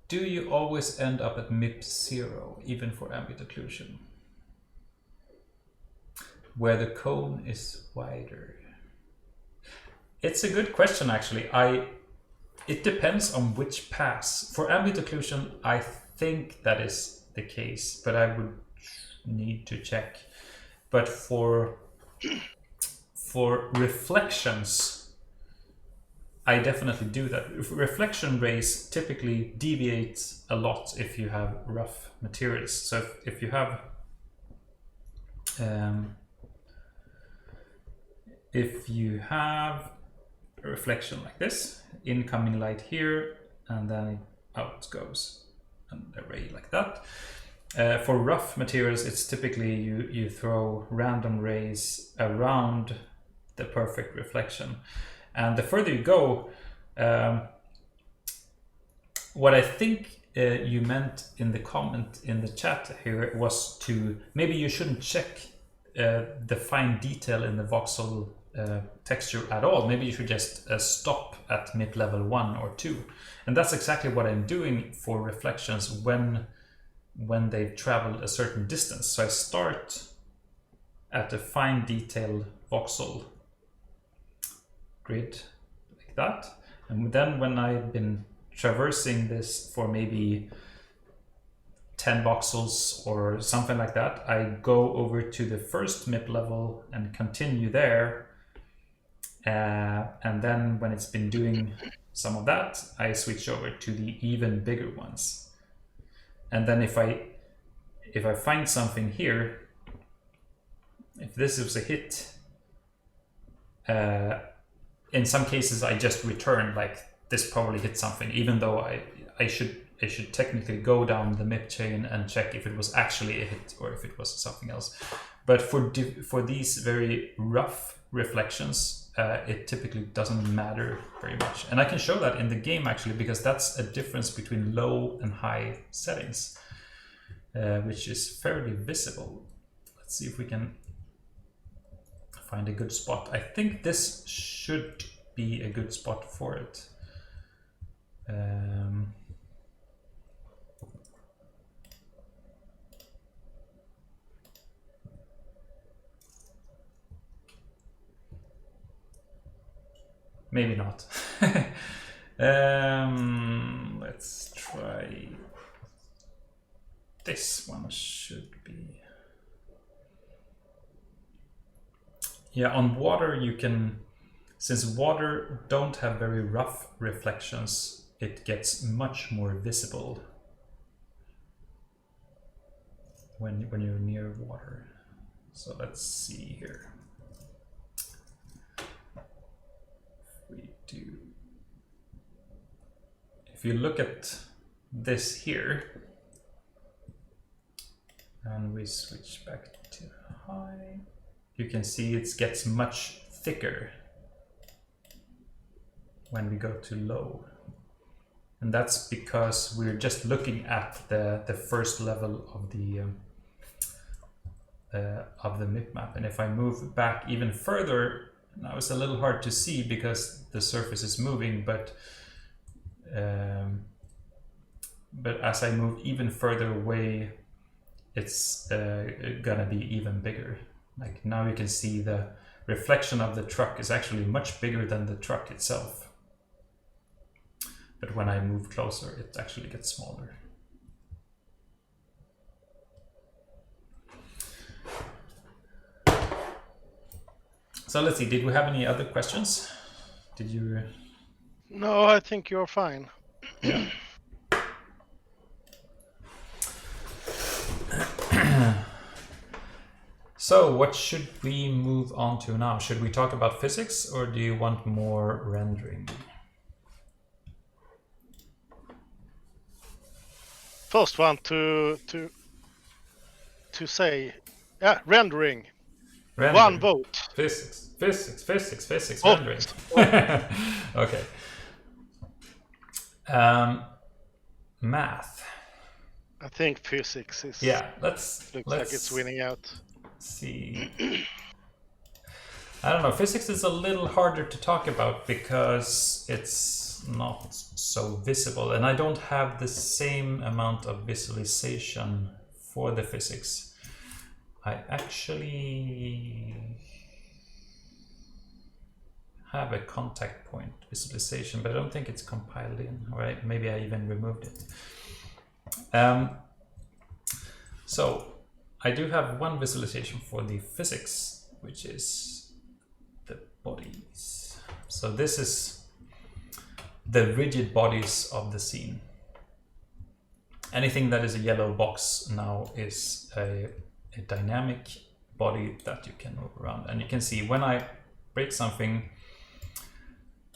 Do you always end up at MIP 0, even for ambient occlusion, where the cone is wider? It's a good question, actually. It depends on which pass. For ambient occlusion, I think that is the case, but I would need to check. But for reflections, I definitely do that. Reflection rays typically deviate a lot if you have rough materials. So if you have a reflection like this, incoming light here, and then out goes an array like that. For rough materials, it's typically you throw random rays around the perfect reflection. And the further you go, what I think you meant in the comment in the chat here was to, maybe you shouldn't check the fine detail in the voxel texture at all. Maybe you should just stop at MIP level 1 or 2. And that's exactly what I'm doing for reflections when they've traveled a certain distance. So I start at a fine detailed voxel grid like that, and then when I've been traversing this for maybe 10 voxels or something like that, I go over to the first MIP level and continue there, And then when it's been doing some of that, I switch over to the even bigger ones. And then if I find something here, if this was a hit, in some cases I just return like this probably hit something, even though I should technically go down the MIP chain and check if it was actually a hit or if it was something else. But for these very rough reflections, it typically doesn't matter very much. And I can show that in the game actually, because that's a difference between low and high settings, which is fairly visible. Let's see if we can find a good spot. I think this should be a good spot for it. Maybe not. Let's try. This one should be. Yeah, on water you can, since water don't have very rough reflections, it gets much more visible when you're near water. So let's see here. If you look at this here, and we switch back to high, you can see it gets much thicker when we go to low. And that's because we're just looking at the first level of the MIP map. And if I move back even further, now it's a little hard to see because the surface is moving, but as I move even further away, it's gonna be even bigger. Like now you can see the reflection of the truck is actually much bigger than the truck itself. But when I move closer, it actually gets smaller. So let's see, did we have any other questions? Did you? No, I think you're fine. Yeah. So what should we move on to now? Should we talk about physics or do you want more rendering? First one to say, yeah, rendering. One vote. Physics, Oh. rendering. Okay. Math. I think physics is. Yeah, let's like it's winning out. See. I don't know. Physics is a little harder to talk about because it's not so visible, and I don't have the same amount of visualization for the physics. I actually have a contact point visualization, but I don't think it's compiled in. All right, maybe I even removed it. So I do have one visualization for the physics, which is the bodies. So this is the rigid bodies of the scene. Anything that is a yellow box now is a dynamic body that you can move around. And you can see when I break something,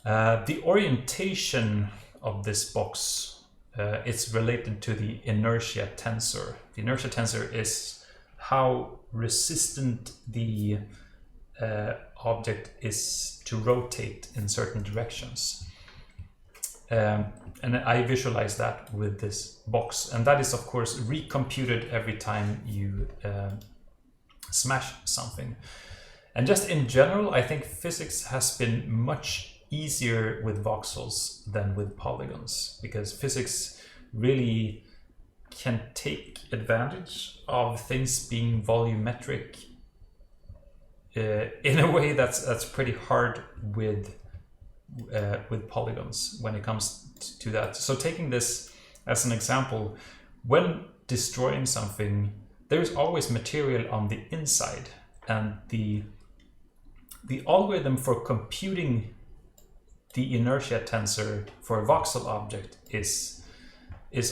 the orientation of this box, it's related to the inertia tensor. The inertia tensor is how resistant the object is to rotate in certain directions. And I visualize that with this box. And that is, of course, recomputed every time you smash something. And just in general, I think physics has been much easier with voxels than with polygons, because physics really can take advantage of things being volumetric in a way that's pretty hard with polygons when it comes to that. So taking this as an example, when destroying something, there's always material on the inside, and the the algorithm for computing the inertia tensor for a voxel object is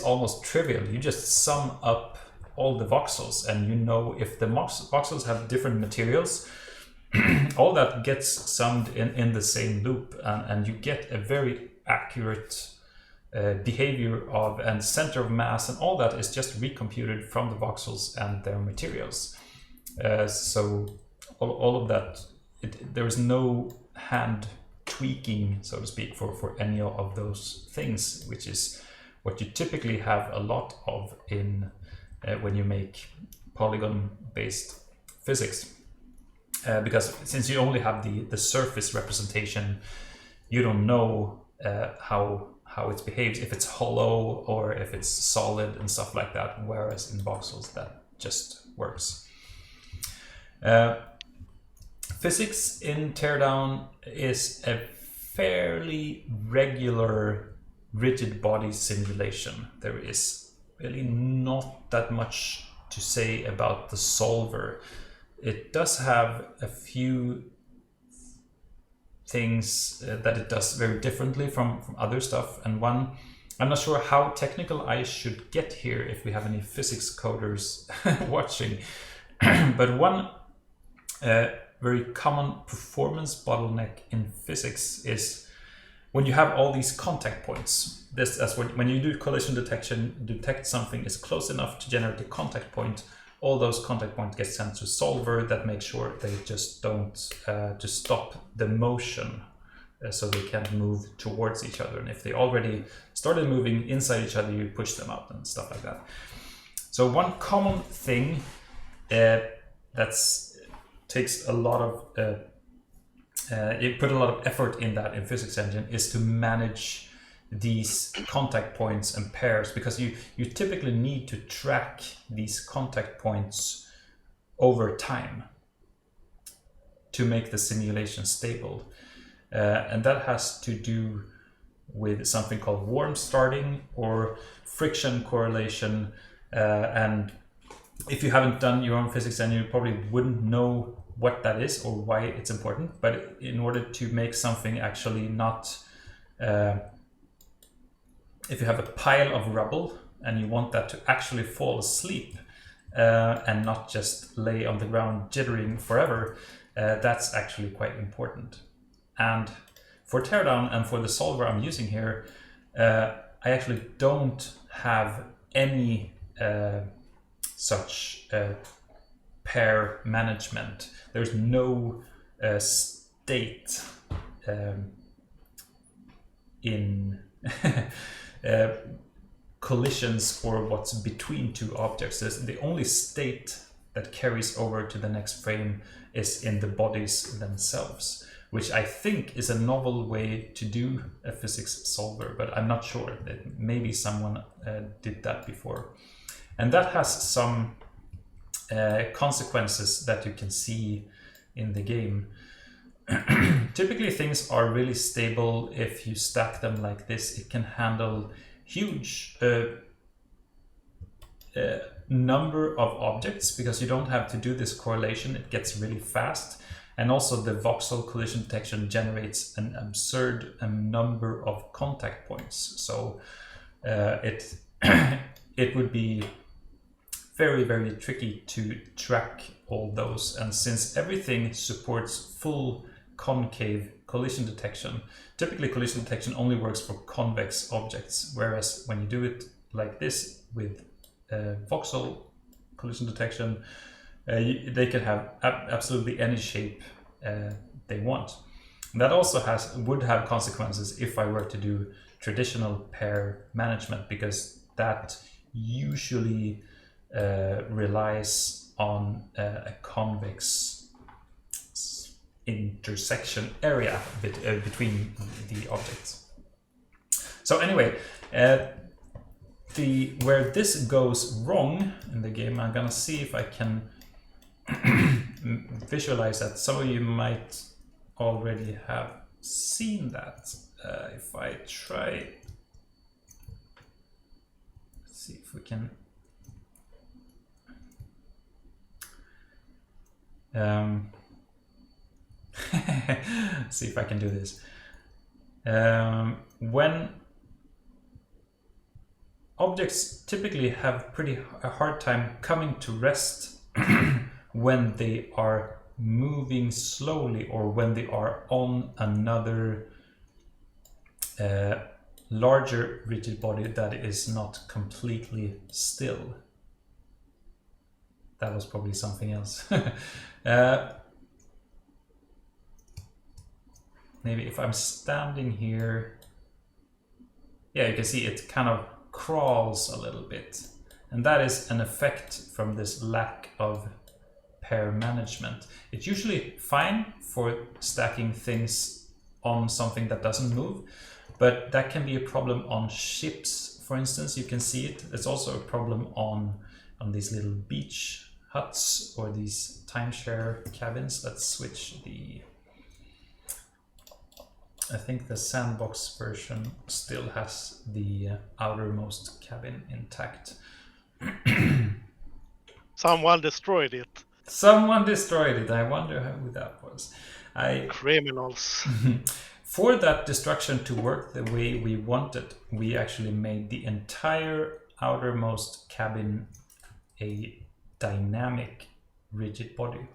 almost trivial. You just sum up all the voxels, and you know if the voxels have different materials, all that gets summed in the same loop, and you get a very accurate behavior of and center of mass, and all that is just recomputed from the voxels and their materials. So all of that, there is no hand tweaking, so to speak, for any of those things, which is what you typically have a lot of in when you make polygon-based physics. Because since you only have the surface representation, you don't know how it behaves, if it's hollow or if it's solid and stuff like that, whereas in voxels that just works. Physics in Teardown is a fairly regular rigid body simulation. There is really not that much to say about the solver. It does have a few things that it does very differently from other stuff, and one, I'm not sure how technical I should get here if we have any physics coders watching, but one very common performance bottleneck in physics is when you have all these contact points. That's when you do collision detection, detect something is close enough to generate a contact point, all those contact points get sent to solver that makes sure they just don't to stop the motion, so they can't move towards each other. And if they already started moving inside each other, you push them out and stuff like that. So one common thing that's takes a lot of you put a lot of effort in that in physics engine is to manage these contact points and pairs, because you typically need to track these contact points over time to make the simulation stable, and that has to do with something called warm starting or friction correlation, and if you haven't done your own physics, then you probably wouldn't know what that is or why it's important. But in order to make something actually not, if you have a pile of rubble and you want that to actually fall asleep and not just lay on the ground jittering forever, that's actually quite important. And for Teardown and for the solver I'm using here, I actually don't have any such pair management. There's no state in collisions or what's between two objects. The only state that carries over to the next frame is in the bodies themselves, which I think is a novel way to do a physics solver, but I'm not sure. Maybe someone did that before. And that has some consequences that you can see in the game. Typically things are really stable if you stack them like this. It can handle huge number of objects because you don't have to do this correlation. It gets really fast. And also the voxel collision detection generates an absurd number of contact points. So it would be very, very tricky to track all those. And since everything supports full concave collision detection, typically collision detection only works for convex objects, whereas when you do it like this with voxel collision detection, they can have absolutely any shape they want. And that also would have consequences if I were to do traditional pair management, because that usually relies on a convex intersection area between the objects. So anyway, where this goes wrong in the game, I'm gonna see if I can visualize that. Some of you might already have seen that. If I try, let's see if we can. See if I can do this. When objects typically have a hard time coming to rest when they are moving slowly or when they are on another larger rigid body that is not completely still. That was probably something else. Maybe if I'm standing here, yeah, you can see it kind of crawls a little bit. And that is an effect from this lack of pair management. It's usually fine for stacking things on something that doesn't move, but that can be a problem on ships, for instance. You can see it. It's also a problem on these little beach huts or these timeshare cabins. Let's switch the... I think the sandbox version still has the outermost cabin intact. Someone destroyed it. Someone destroyed it. I wonder who that was. Criminals. For that destruction to work the way we wanted, we actually made the entire outermost cabin a dynamic rigid body.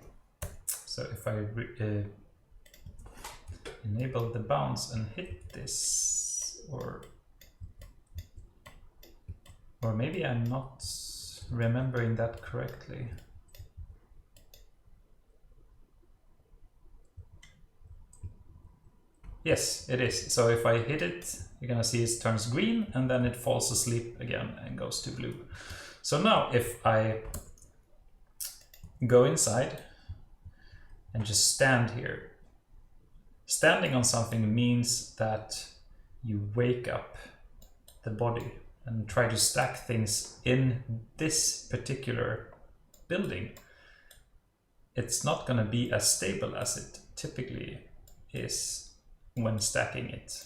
So if I enable the bounce and hit this, or maybe I'm not remembering that correctly. Yes, it is. So if I hit it, you're gonna see it turns green and then it falls asleep again and goes to blue. So now if I go inside and just stand here, standing on something means that you wake up the body and try to stack things in this particular building. It's not going to be as stable as it typically is when stacking it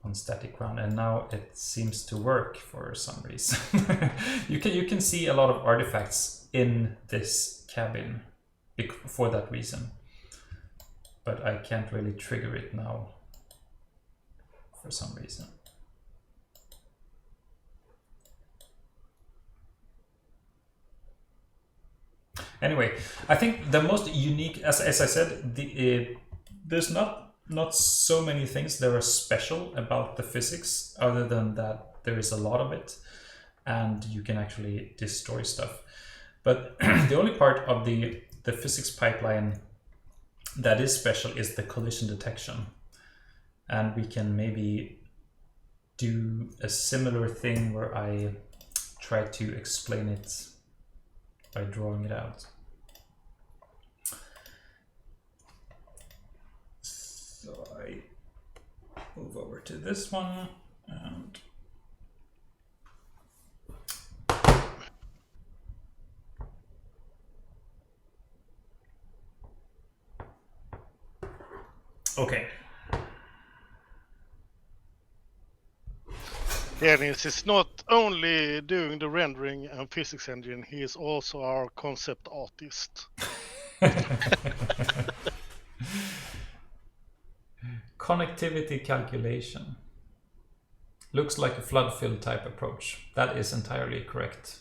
on static ground, and now it seems to work for some reason. you can see a lot of artifacts in this cabin for that reason, but I can't really trigger it now for some reason. Anyway, I think the most unique, as I said, there's not so many things that are special about the physics, other than that there is a lot of it and you can actually destroy stuff. But the only part of the physics pipeline that is special is the collision detection. And we can maybe do a similar thing where I try to explain it by drawing it out. So I move over to this one and okay. Dennis is not only doing the rendering and physics engine, he is also our concept artist. Connectivity calculation. Looks like a flood fill type approach. That is entirely correct.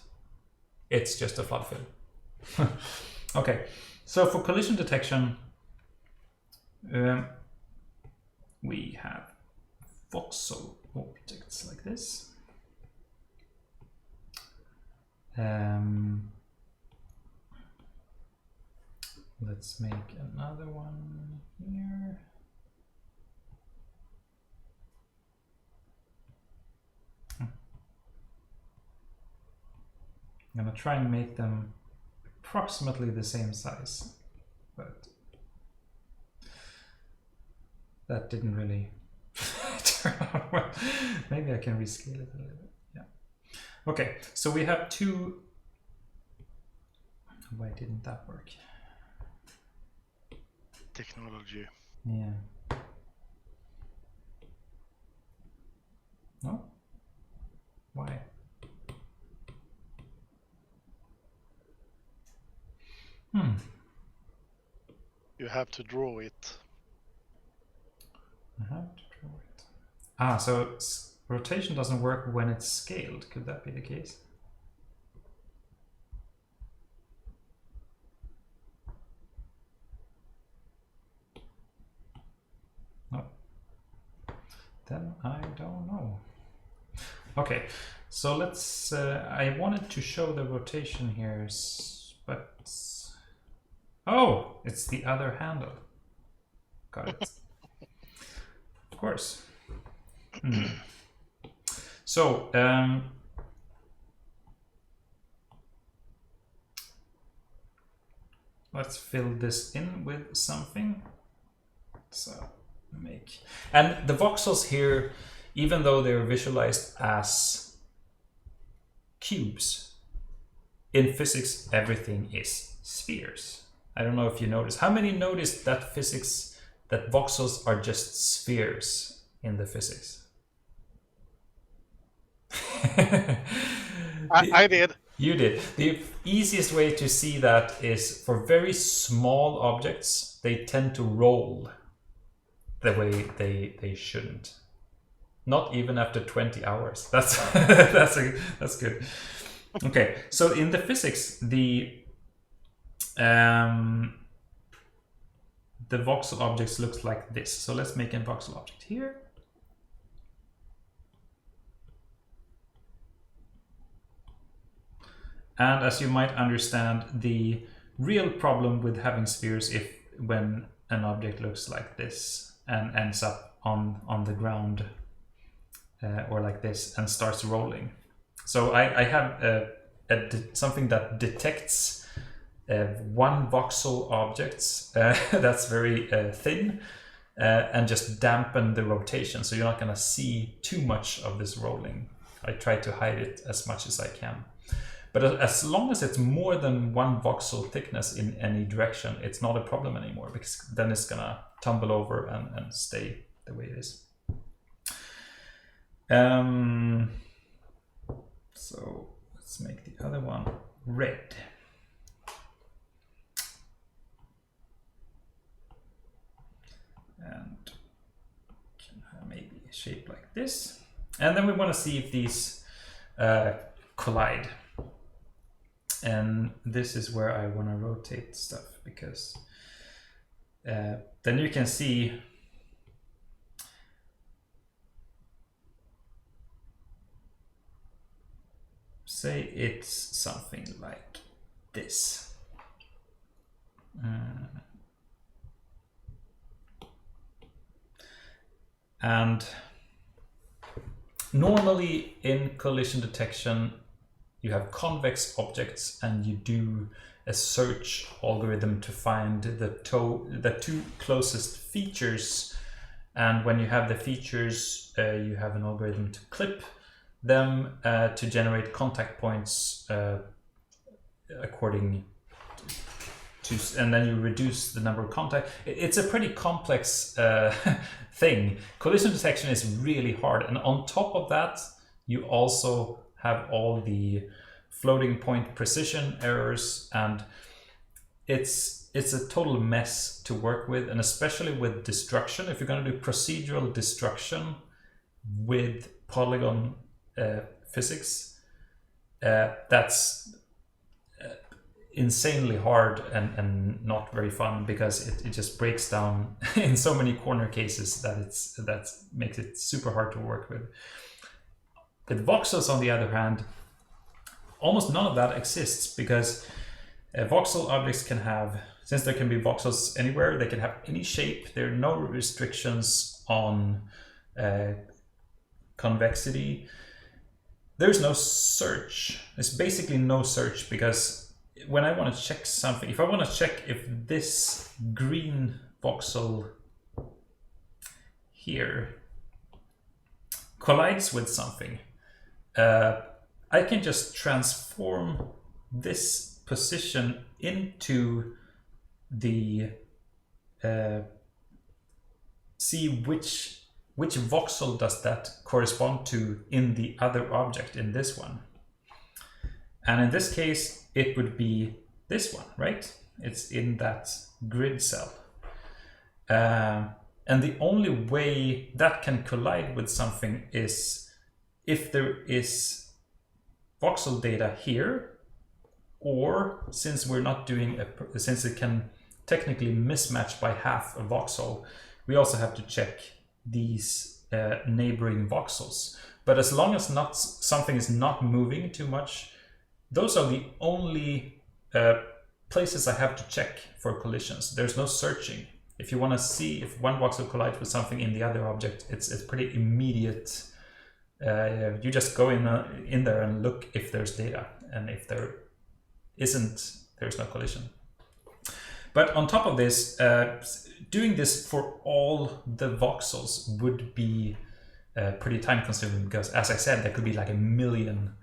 It's just a flood fill. Okay, so for collision detection, we have voxel objects like this. Let's make another one here. I'm gonna try and make them approximately the same size, but that didn't really turn out well. Maybe I can rescale it a little bit. Yeah. Okay, so we have two. Why didn't that work? Technology. Yeah. No? Why? You have to draw it. I have to draw it. Ah, so rotation doesn't work when it's scaled. Could that be the case? No. Then I don't know. Okay, so let's. I wanted to show the rotation here, but oh, it's the other handle. Got it. Of course. So let's fill this in with something. So make, and the voxels here, even though they're visualized as cubes, in physics everything is spheres. I don't know if you noticed. How many noticed that that voxels are just spheres in the physics? I did. You did. The easiest way to see that is for very small objects, they tend to roll the way they shouldn't. Not even after 20 hours. That's good. Okay, so in the physics, the voxel objects looks like this. So let's make a voxel object here. And as you might understand, the real problem with having spheres when an object looks like this and ends up on the ground or like this and starts rolling. So I have something that detects one voxel objects that's very thin and just dampen the rotation. So you're not going to see too much of this rolling. I try to hide it as much as I can. But as long as it's more than one voxel thickness in any direction, it's not a problem anymore, because then it's gonna tumble over and stay the way it is. So let's make the other one red. And can have maybe a shape like this. And then we want to see if these collide. And this is where I want to rotate stuff, because then you can see say it's something like this. And normally in collision detection, you have convex objects and you do a search algorithm to find the two closest features. And when you have the features, you have an algorithm to clip them to generate contact points according to, and then you reduce the number of contact. It's a pretty complex thing. Collision detection is really hard. And on top of that, you also have all the floating point precision errors, and it's a total mess to work with, and especially with destruction. If you're going to do procedural destruction with polygon physics, that's insanely hard and not very fun, because it just breaks down in so many corner cases that makes it super hard to work with. With voxels, on the other hand, almost none of that exists, because voxel objects can have, since there can be voxels anywhere, they can have any shape. There are no restrictions on convexity. There's no search. There's basically no search, because when I want to check something, if I want to check if this green voxel here collides with something, I can just transform this position into the see which voxel does that correspond to in the other object, in this one. And in this case, it would be this one, right? It's in that grid cell. And the only way that can collide with something is if there is voxel data here, or since we're not doing since it can technically mismatch by half a voxel, we also have to check these neighboring voxels. But as long as something is not moving too much, those are the only places I have to check for collisions. There's no searching. If you want to see if one voxel collides with something in the other object, it's pretty immediate. You just go in there and look if there's data, and if there isn't, there's no collision. But on top of this, doing this for all the voxels would be pretty time consuming, because as I said, there could be like 1 million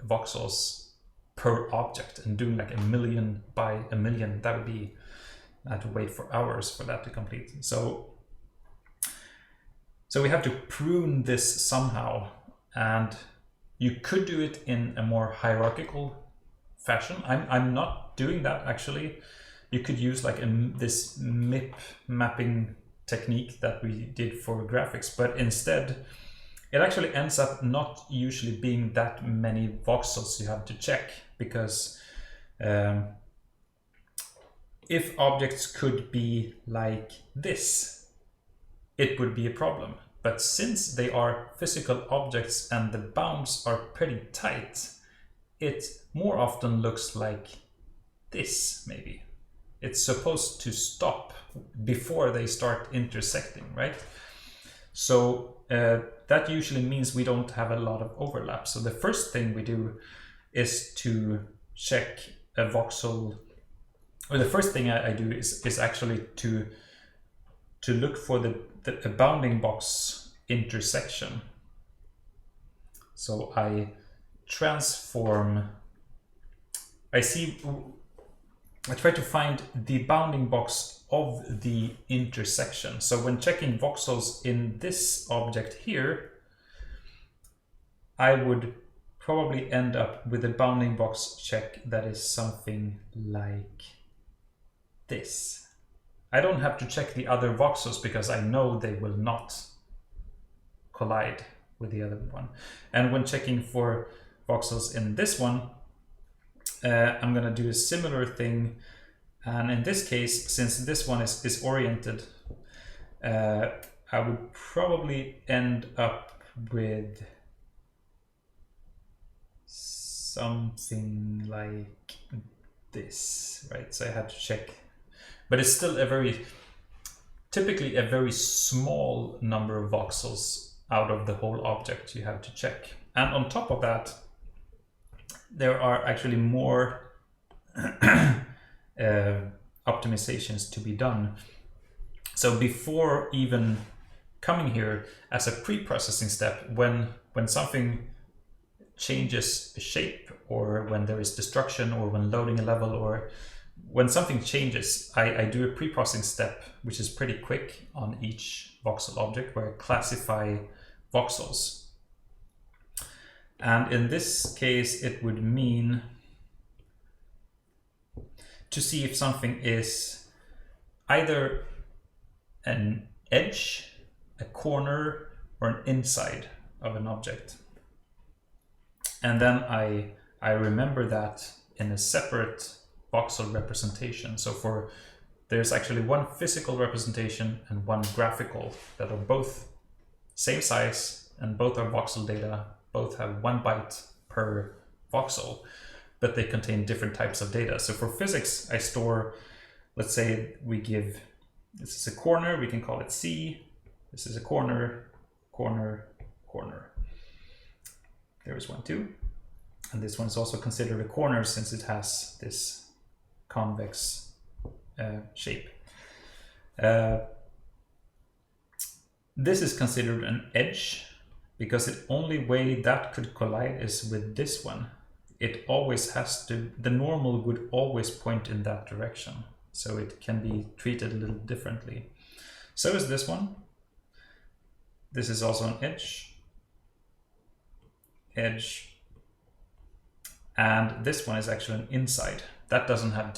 voxels per object, and doing like 1 million by 1 million, that would be, I had to wait for hours for that to complete. So we have to prune this somehow, and you could do it in a more hierarchical fashion. I'm not doing that actually. You could use like this MIP mapping technique that we did for graphics, but instead it actually ends up not usually being that many voxels you have to check, because if objects could be like this, it would be a problem. But since they are physical objects and the bounds are pretty tight, it more often looks like this, maybe. It's supposed to stop before they start intersecting, right? So that usually means we don't have a lot of overlap. So the first thing we do is to check a voxel, or the first thing I do is actually to look for the bounding box intersection. So I transform, I try to find the bounding box of the intersection. So when checking voxels in this object here, I would probably end up with a bounding box check that is something like this. I don't have to check the other voxels because I know they will not collide with the other one. And when checking for voxels in this one, I'm going to do a similar thing. And in this case, since this one is oriented, I would probably end up with something like this, right? So I had to check, but it's still typically a very small number of voxels out of the whole object you have to check. And on top of that, there are actually more optimizations to be done. So before even coming here as a pre-processing step, when something changes shape, or when there is destruction, or when loading a level, or when something changes, I do a pre-processing step, which is pretty quick on each voxel object, where I classify voxels. And in this case, it would mean to see if something is either an edge, a corner, or an inside of an object. And then I remember that in a separate voxel representation. So there's actually one physical representation and one graphical that are both same size, and both are voxel data, both have 1 byte per voxel, but they contain different types of data. So for physics, I store, let's say this is a corner, we can call it C. This is a corner, corner, corner. There's one too. And this one is also considered a corner since it has this convex shape. This is considered an edge because the only way that could collide is with this one. It always has to, the normal would always point in that direction. So it can be treated a little differently. So is this one. This is also an edge. and this one is actually an inside. That don't have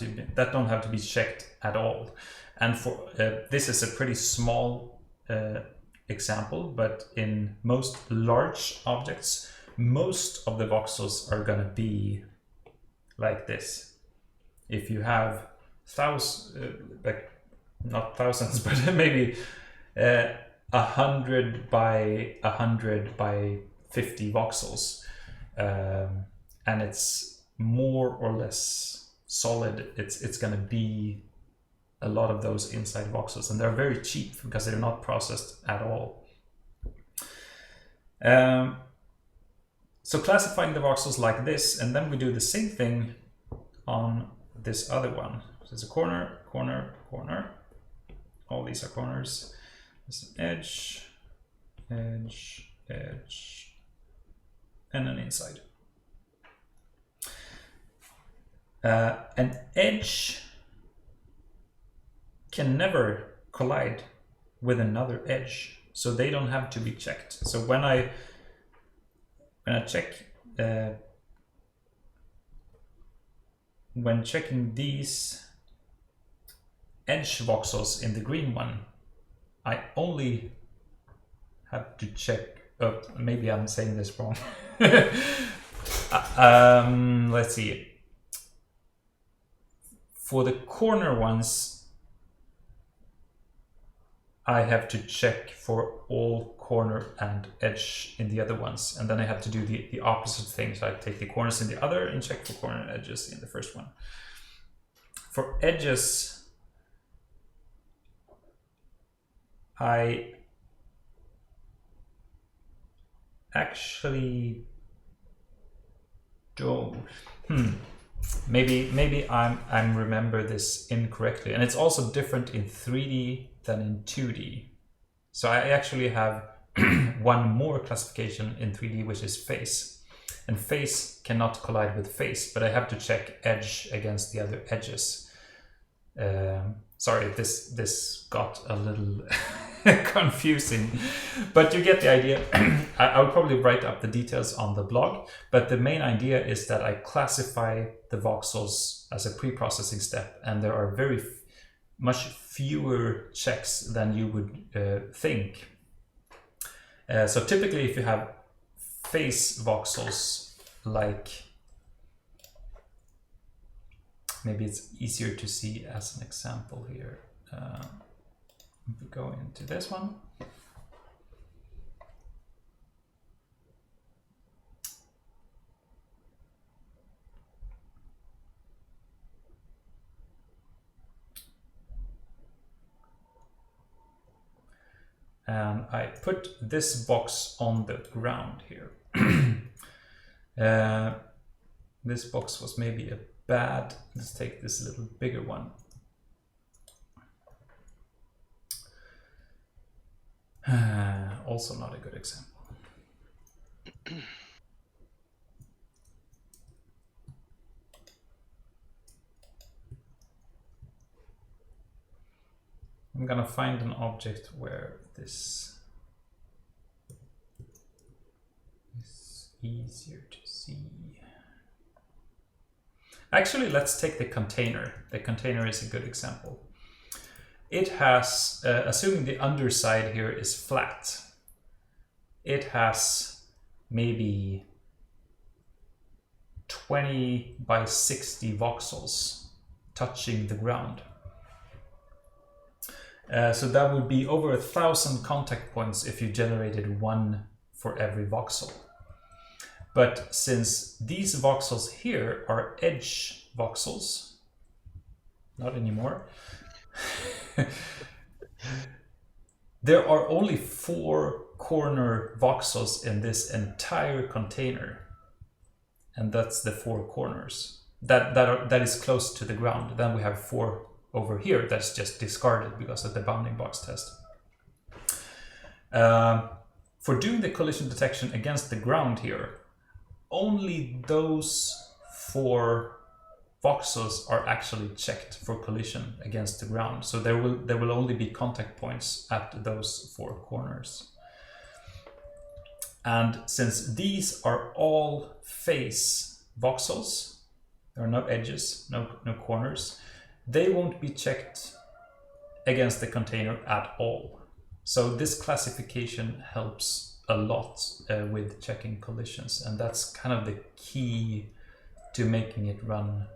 to be checked at all. And for this is a pretty small example, but in most large objects, most of the voxels are going to be like this. If you have not thousands, but maybe 100 by 100 by 50 voxels, and it's more or less solid, it's going to be a lot of those inside voxels, and they're very cheap because they're not processed at all. So classifying the voxels like this, and then we do the same thing on this other one. So it's a corner, corner, corner. All these are corners. There's an edge, edge, edge, and an inside. An edge can never collide with another edge, so they don't have to be checked. So when I check, when checking these edge voxels in the green one, I only have to check. Oh, maybe I'm saying this wrong. Let's see. For the corner ones, I have to check for all corner and edge in the other ones, and then I have to do the opposite thing. So I take the corners in the other and check for corner and edges in the first one. For edges, I actually don't. Maybe I'm remember this incorrectly, and it's also different in 3D than in 2D. So I actually have one more classification in 3D, which is face, and face cannot collide with face, but I have to check edge against the other edges. Sorry, this got a little confusing, but you get the idea. I'll probably write up the details on the blog, but the main idea is that I classify the voxels as a pre-processing step, and there are very much fewer checks than you would think. So typically, if you have face voxels, like, maybe it's easier to see as an example here. If we go into this one, and I put this box on the ground here. This box was maybe a bad. Let's take this little bigger one. Also not a good example. I'm gonna find an object where this is easier to see. Actually, let's take the container. The container is a good example. It has, assuming the underside here is flat, it has maybe 20 by 60 voxels touching the ground. So that would be over 1,000 contact points if you generated one for every voxel. But since these voxels here are edge voxels, not anymore, there are only 4 corner voxels in this entire container, and that's the 4 corners that is close to the ground. Then we have 4 over here that's just discarded because of the bounding box test. For doing the collision detection against the ground here, only those 4 voxels are actually checked for collision against the ground. So there will only be contact points at those 4 corners. And since these are all face voxels, there are no edges, no corners, they won't be checked against the container at all. So this classification helps a lot with checking collisions, and that's kind of the key to making it run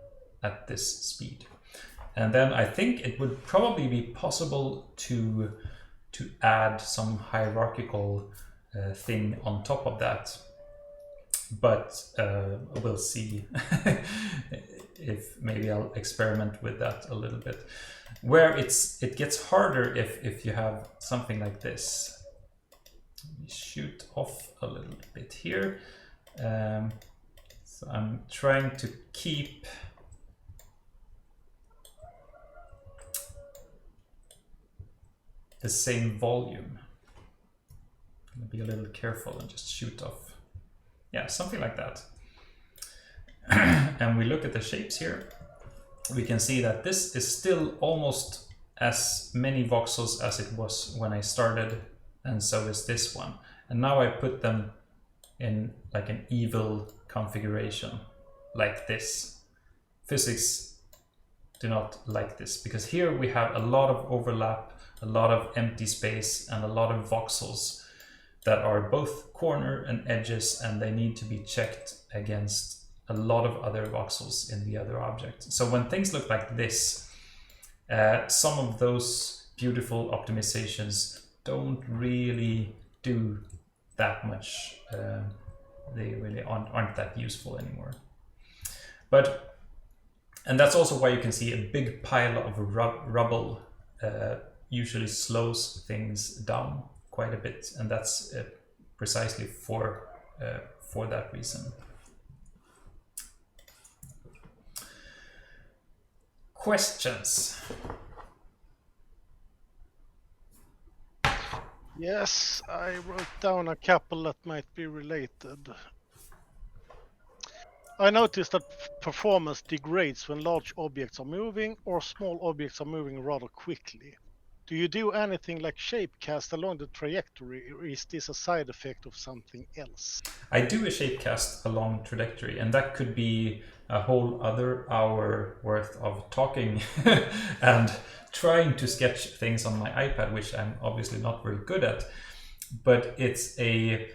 at this speed. And then I think it would probably be possible to add some hierarchical thing on top of that, but we'll see if maybe I'll experiment with that a little bit. Where it gets harder if you have something like this. Let me shoot off a little bit here. So I'm trying to keep the same volume. I'm gonna be a little careful and just shoot off. Yeah, something like that. And we look at the shapes here. We can see that this is still almost as many voxels as it was when I started, and so is this one. And now I put them in like an evil configuration, like this. Physics do not like this, because here we have a lot of overlap, a lot of empty space, and a lot of voxels that are both corner and edges, and they need to be checked against a lot of other voxels in the other object. So when things look like this, some of those beautiful optimizations don't really do that much. They really aren't that useful anymore. And that's also why you can see a big pile of rubble usually slows things down quite a bit, and that's precisely for that reason. Questions? Yes, I wrote down a couple that might be related. I noticed that performance degrades when large objects are moving or small objects are moving rather quickly. Do you do anything like shapecast along the trajectory, or is this a side effect of something else? I do a shapecast along trajectory, and that could be a whole other hour worth of talking and trying to sketch things on my iPad, which I'm obviously not very good at. But it's a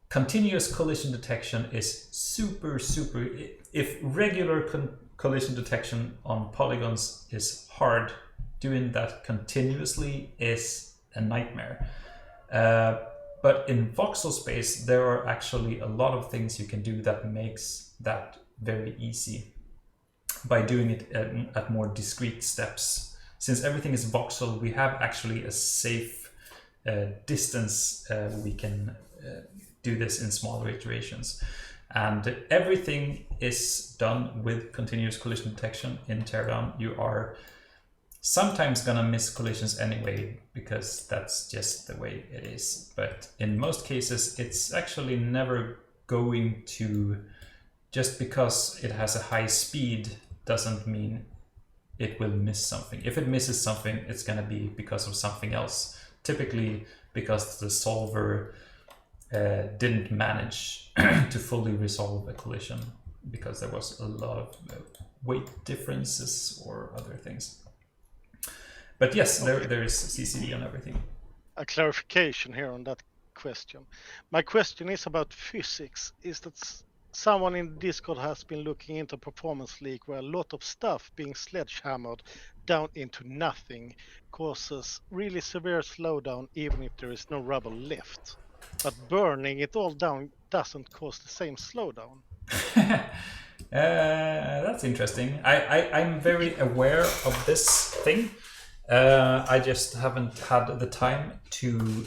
continuous collision detection is super. If regular collision detection on polygons is hard, doing that continuously is a nightmare. But in voxel space, there are actually a lot of things you can do that makes that very easy by doing it at more discrete steps. Since everything is voxel, we have actually a safe distance. We can do this in smaller iterations. And everything is done with continuous collision detection in Teardown. You are sometimes gonna miss collisions anyway, because that's just the way it is. But in most cases, it's actually never going to, just because it has a high speed doesn't mean it will miss something. If it misses something, it's gonna be because of something else. Typically because the solver didn't manage to fully resolve a collision because there was a lot of weight differences or other things. But yes, there is CCD on everything. A clarification here on that question. My question is about physics. Is that someone in Discord has been looking into performance leak where a lot of stuff being sledgehammered down into nothing causes really severe slowdown even if there is no rubble left. But burning it all down doesn't cause the same slowdown. That's interesting. I'm very aware of this thing. I just haven't had the time to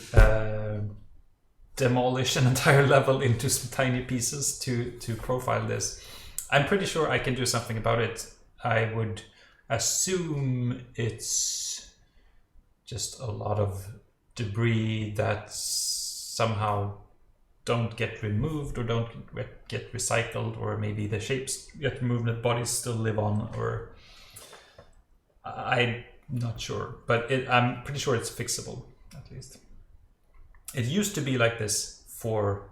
demolish an entire level into some tiny pieces to profile this. I'm pretty sure I can do something about it. I would assume it's just a lot of debris that somehow don't get removed or don't get recycled, or maybe the shapes get removed and the bodies still live on, or I'm not sure, but I'm pretty sure it's fixable, at least. It used to be like this for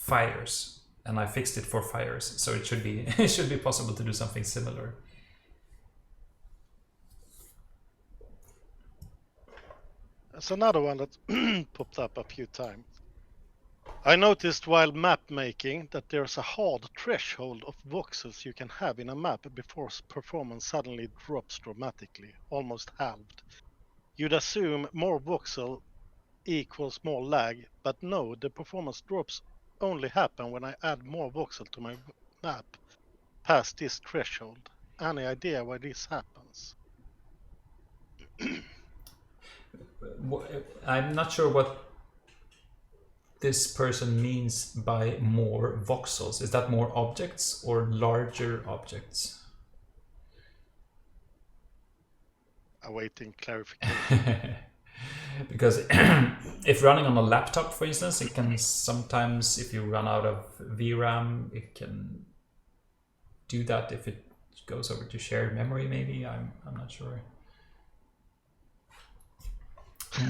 fires, and I fixed it for fires, so it should be it should be possible to do something similar. There's another one that popped up a few times. I noticed while map making that there's a hard threshold of voxels you can have in a map before performance suddenly drops dramatically, almost halved. You'd assume more voxel equals more lag, but no, the performance drops only happen when I add more voxel to my map past this threshold. Any idea why this happens? I'm not sure what this person means by more voxels. Is that more objects or larger objects? Awaiting clarification. Because if running on a laptop, for instance, it can sometimes, if you run out of VRAM, it can do that if it goes over to shared memory, maybe. I'm not sure.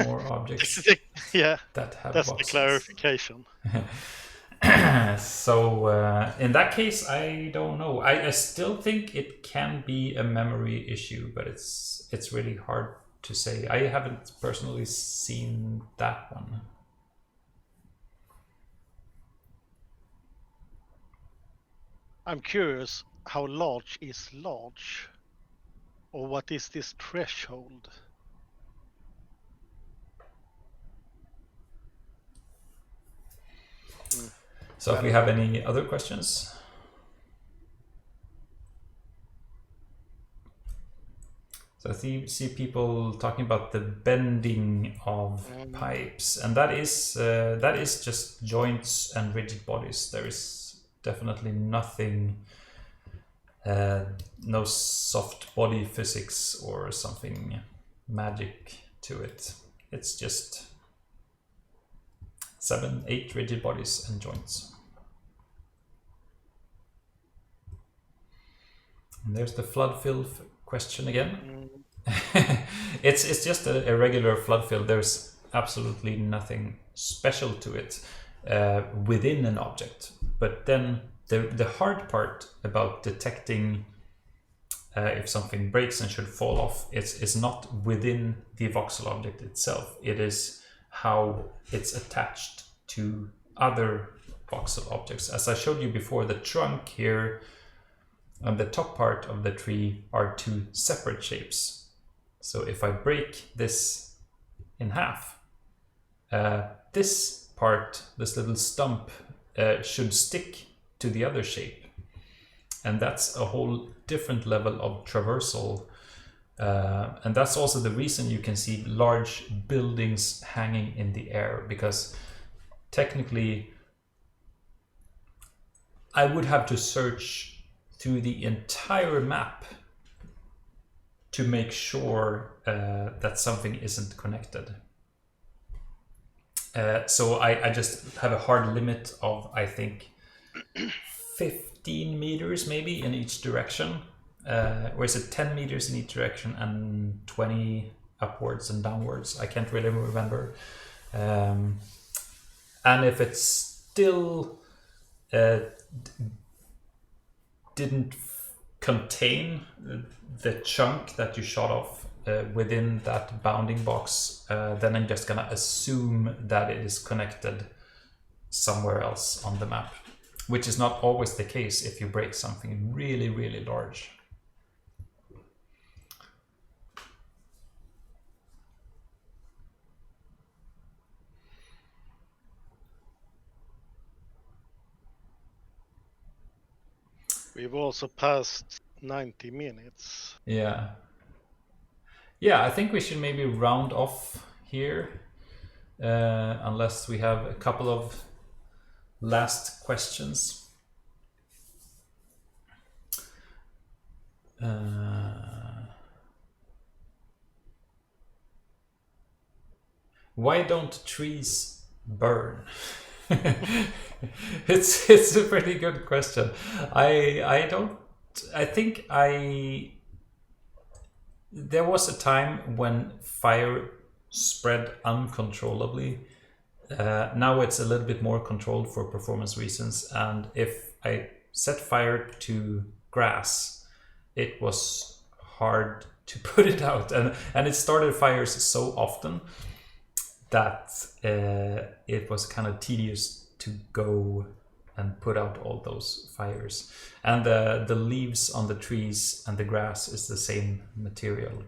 More objects Yeah, that have that's voxels. the clarification. So in that case, I don't know. I still think it can be a memory issue, but it's really hard to say. I haven't personally seen that one. I'm curious, how large is large? Or what is this threshold? So if we have any other questions? So I see people talking about the bending of pipes, and that is just joints and rigid bodies. There is definitely nothing, no soft body physics or something magic to it. It's just 7, 8 rigid bodies and joints. And there's the flood fill question again. It's just a regular flood fill. There's absolutely nothing special to it within an object. But then the hard part about detecting if something breaks and should fall off is not within the voxel object itself. It is how it's attached to other voxel objects. As I showed you before, the trunk here and the top part of the tree are 2 separate shapes. So if I break this in half, this part, this little stump, should stick to the other shape. And that's a whole different level of traversal. And that's also the reason you can see large buildings hanging in the air, because technically I would have to search through the entire map to make sure that something isn't connected. So I just have a hard limit of, I think, 15 meters maybe in each direction. Or is it 10 meters in each direction and 20 upwards and downwards? I can't really remember. And if it's still didn't contain the chunk that you shot off within that bounding box, then I'm just gonna assume that it is connected somewhere else on the map, which is not always the case if you break something really, really large. We've also passed 90 minutes. Yeah. Yeah, I think we should maybe round off here, unless we have a couple of last questions. Why don't trees burn? It's a pretty good question. There was a time when fire spread uncontrollably now it's a little bit more controlled for performance reasons. And if I set fire to grass, it was hard to put it out, and it started fires so often that it was kind of tedious to go and put out all those fires. And the leaves on the trees and the grass is the same material.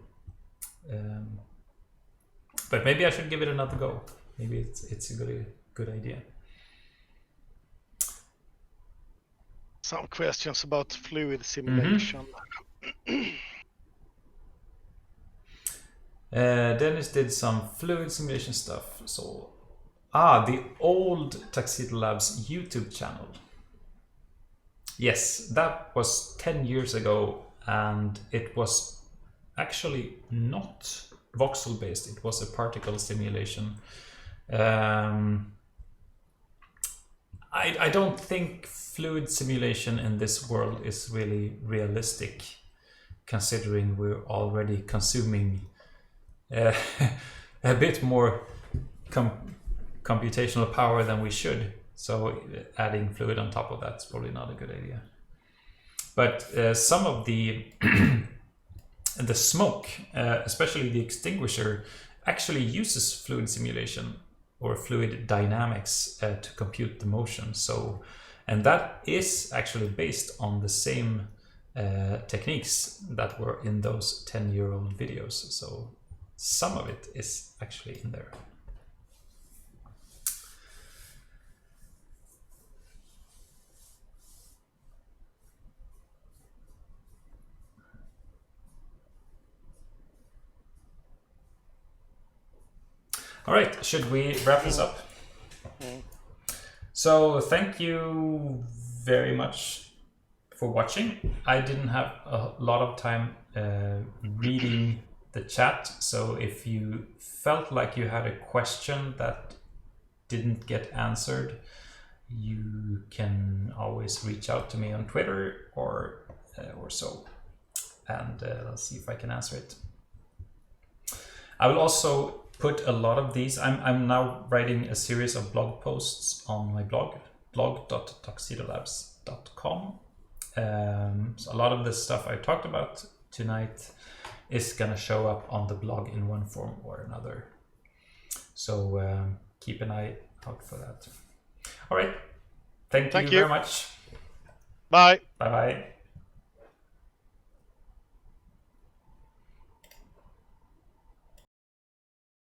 But maybe I should give it another go. Maybe it's a good idea. Some questions about fluid simulation. Dennis did some fluid simulation stuff. So, the old Tuxedo Labs YouTube channel. Yes, that was 10 years ago, and it was actually not voxel based. It was a particle simulation. I don't think fluid simulation in this world is really realistic, considering we're already consuming a bit more computational power than we should. So adding fluid on top of that's probably not a good idea. But some of the the smoke, especially the extinguisher, actually uses fluid simulation or fluid dynamics to compute the motion. So, and that is actually based on the same techniques that were in those 10-year-old videos. So some of it is actually in there. All right, should we wrap this up? So thank you very much for watching. I didn't have a lot of time reading the chat, so if you felt like you had a question that didn't get answered, you can always reach out to me on Twitter or so, and I'll see if I can answer it. I will also put a lot of these. I'm now writing a series of blog posts on my blog.tuxedolabs.com. So a lot of the stuff I talked about tonight is gonna show up on the blog in one form or another. So keep an eye out for that. All right. Thank you very much. Bye. Bye-bye.